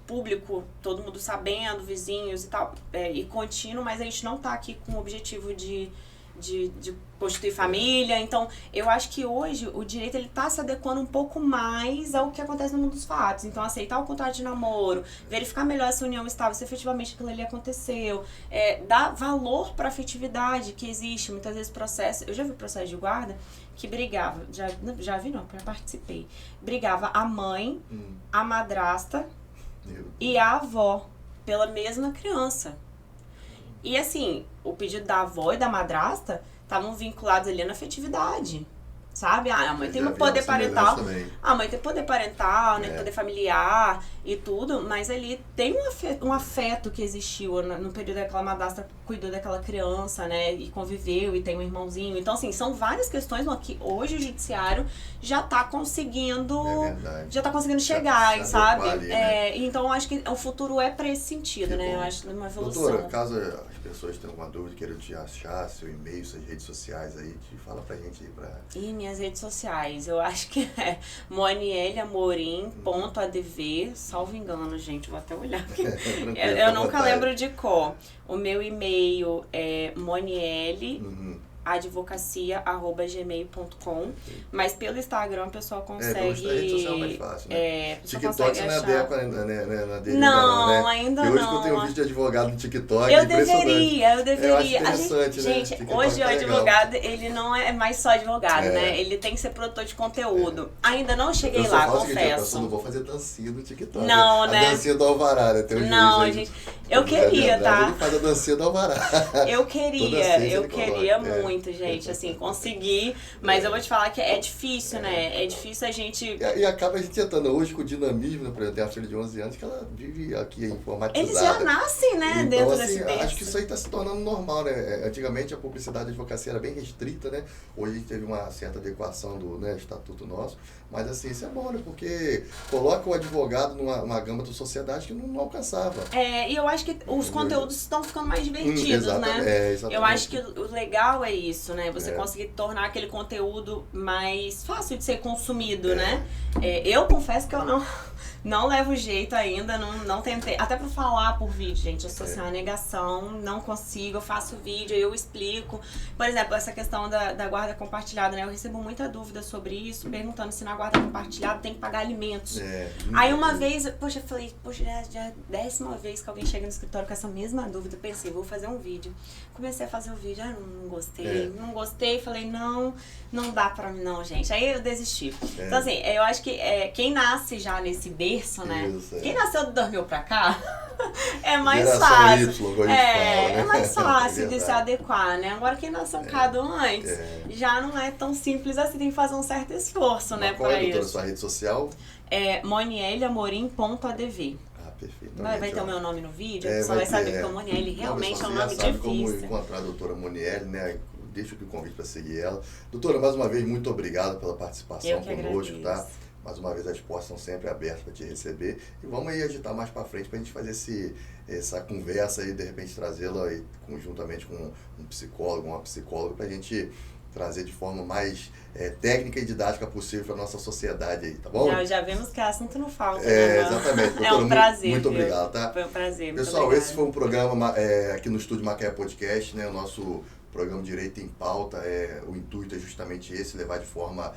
público, todo mundo sabendo, vizinhos e tal, e contínuo, mas a gente não tá aqui com o objetivo de constituir família. Então, eu acho que hoje o direito, ele tá se adequando um pouco mais ao que acontece no mundo dos fatos. Então, aceitar o contrato de namoro, verificar melhor essa união estável, se efetivamente aquilo ali aconteceu, dar valor pra afetividade que existe. Muitas vezes processo, eu já vi processo de guarda que brigava, já vi não, porque eu participei, brigava a mãe, a madrasta e a avó pela mesma criança. E assim, o pedido da avó e da madrasta estavam vinculados ali na afetividade, sabe? A mãe tem um poder parental, a mãe tem poder parental, né, poder familiar e tudo, mas ali tem um afeto que existiu no período daquela madrasta, cuidou daquela criança, né, e conviveu, e tem um irmãozinho. Então, assim, são várias questões que hoje o judiciário já tá conseguindo chegar, sabe? Ali, né? Então, eu acho que o futuro é para esse sentido, né? Eu acho uma evolução. Doutora, caso as pessoas tenham alguma dúvida, queiram te achar, seu e-mail, suas redes sociais aí, te fala pra gente aí Minhas redes sociais, eu acho que é monieleamorim.adv, salvo engano, gente, vou até olhar aqui. Eu nunca lembro de cor. O meu e-mail é monieleadvocacia@gmail.com, mas pelo Instagram o pessoal consegue. Pela rede social é mais fácil, né? TikTok você não é deriva, não, né? ainda não. E hoje que eu tenho um vídeo de advogado no TikTok, eu deveria. Eu acho interessante, gente, né? Hoje o advogado, ele não é mais só advogado, né? Ele tem que ser produtor de conteúdo. Ainda não cheguei lá, confesso. Eu não vou fazer dancinha no TikTok. Não, né? A dancinha do Alvará, né? Tem não, gente. Eu queria, tá? Ele faz a dancinha do Alvará. Eu queria muito, gente, assim, conseguir. Mas eu vou te falar que é difícil, né? É difícil a gente... E acaba a gente entrando hoje com o dinamismo, né? Por exemplo, eu tenho uma filha de 11 anos que ela vive aqui informatizada. Eles já nascem, né? Então, dentro assim, desse berço. acho que isso aí está se tornando normal, né? Antigamente a publicidade da advocacia era bem restrita, né? Hoje a gente teve uma certa adequação do, né, estatuto nosso. Mas assim, isso é bom, né? Porque coloca o advogado numa gama de sociedade que não alcançava. E eu acho que os conteúdos estão ficando mais divertidos, né? Exatamente. Eu acho que o legal é isso, né? Você conseguir tornar aquele conteúdo mais fácil de ser consumido, né? Eu confesso que eu não levo jeito ainda, não tentei. Até pra falar por vídeo, gente, eu sou assim, uma negação, não consigo, eu faço vídeo, eu explico. Por exemplo, essa questão da guarda compartilhada, né? Eu recebo muita dúvida sobre isso, perguntando se na guarda compartilhada tem que pagar alimentos. Aí uma vez, eu falei, já é a 10ª vez que alguém chega no escritório com essa mesma dúvida, eu pensei, vou fazer um vídeo. Comecei a fazer o vídeo, não gostei, falei, não dá pra mim não, gente. Aí eu desisti. Então assim, eu acho que quem nasce já nesse berço, né? Isso, quem nasceu do dormiu pra cá, é mais fácil. É mais fácil de se adequar, né? Agora quem nasceu um bocado antes, já não é tão simples assim, tem que fazer um certo esforço, né? Qual é, doutora, isso. sua rede social? monieleamorim.adv. Perfeito. Vai ter o meu nome no vídeo, a pessoa vai saber que a Moniele realmente é um nome sabe difícil. Como encontrar a doutora Moniele, né? Deixo aqui o convite para seguir ela. Doutora, mais uma vez, muito obrigado pela participação conosco, tá? Mais uma vez, as portas estão sempre abertas para te receber. E vamos aí agitar mais para frente para a gente fazer essa conversa e, de repente, trazê-la conjuntamente com um psicólogo, uma psicóloga, para a gente trazer de forma mais técnica e didática possível para a nossa sociedade aí, tá bom? Já vemos que assunto não falta, né? Exatamente. Doutora, é um prazer. Muito obrigado, tá? Foi um prazer. Pessoal, esse foi um programa aqui no Estúdio Macaé Podcast, né? O nosso programa Direito em Pauta, o intuito é justamente esse, levar de forma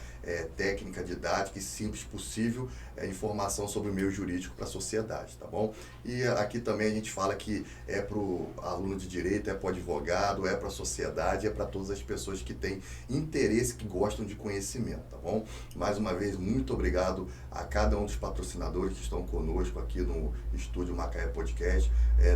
técnica, didática e simples possível informação sobre o meio jurídico para a sociedade, tá bom? E aqui também a gente fala que é para o aluno de direito, é para o advogado, é para a sociedade, é para todas as pessoas que têm interesse, que gostam de conhecimento, tá bom? Mais uma vez, muito obrigado a cada um dos patrocinadores que estão conosco aqui no Estúdio Macaé Podcast.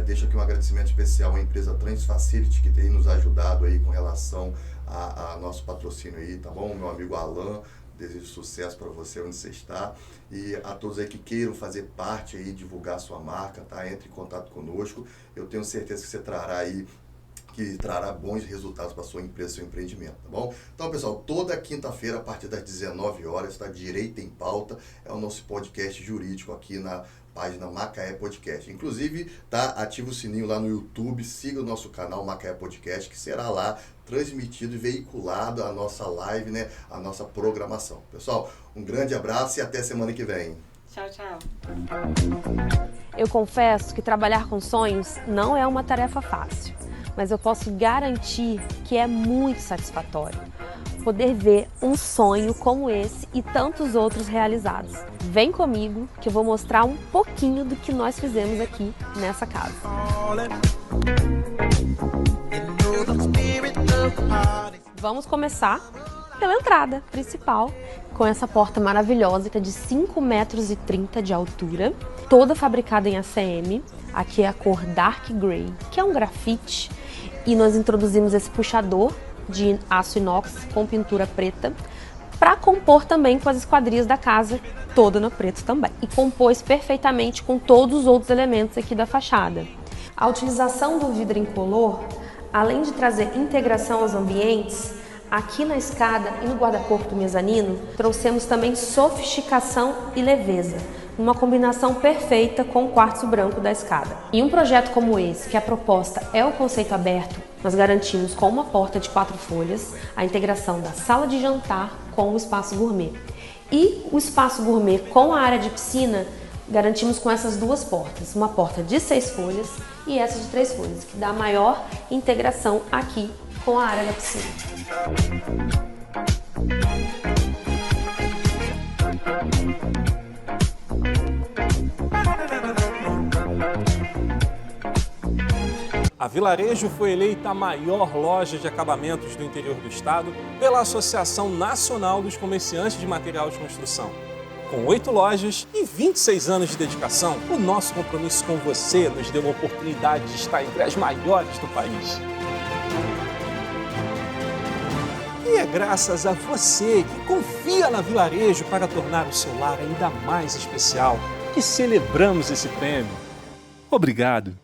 Deixo aqui um agradecimento especial à empresa Transfacility, que tem nos ajudado aí com relação a nosso patrocínio aí, tá bom? Meu amigo Alan, desejo sucesso para você onde você está. E a todos aí que queiram fazer parte aí, divulgar sua marca, tá? Entre em contato conosco. Eu tenho certeza que você trará bons resultados para sua empresa, seu empreendimento, tá bom? Então, pessoal, toda quinta-feira, a partir das 19 horas, tá? Direito em Pauta, é o nosso podcast jurídico aqui na página Macaé Podcast. Inclusive, tá? Ativa o sininho lá no YouTube, siga o nosso canal Macaé Podcast, que será lá transmitido e veiculado a nossa live, né? A nossa programação. Pessoal, um grande abraço e até semana que vem. Tchau, tchau. Eu confesso que trabalhar com sonhos não é uma tarefa fácil, mas eu posso garantir que é muito satisfatório poder ver um sonho como esse e tantos outros realizados. Vem comigo que eu vou mostrar um pouquinho do que nós fizemos aqui nessa casa. Vamos começar pela entrada principal, com essa porta maravilhosa que é de 5,30 metros de altura, toda fabricada em ACM. Aqui é a cor Dark Grey, que é um grafite, e nós introduzimos esse puxador de aço inox com pintura preta para compor também com as esquadrias da casa, toda no preto também. E compôs perfeitamente com todos os outros elementos aqui da fachada. A utilização do vidro incolor, além de trazer integração aos ambientes, aqui na escada e no guarda-corpo do mezanino, trouxemos também sofisticação e leveza, uma combinação perfeita com o quartzo branco da escada. Em um projeto como esse, que a proposta é o conceito aberto, nós garantimos com uma porta de 4 folhas a integração da sala de jantar com o espaço gourmet. E o espaço gourmet com a área de piscina, garantimos com essas duas portas, uma porta de 6 folhas e essa de 3 folhas, que dá maior integração aqui com a área da piscina. A Vilarejo foi eleita a maior loja de acabamentos do interior do estado pela Associação Nacional dos Comerciantes de Material de Construção. Com 8 lojas e 26 anos de dedicação, o nosso compromisso com você nos deu a oportunidade de estar entre as maiores do país. E é graças a você que confia na Vilarejo para tornar o seu lar ainda mais especial que celebramos esse prêmio. Obrigado!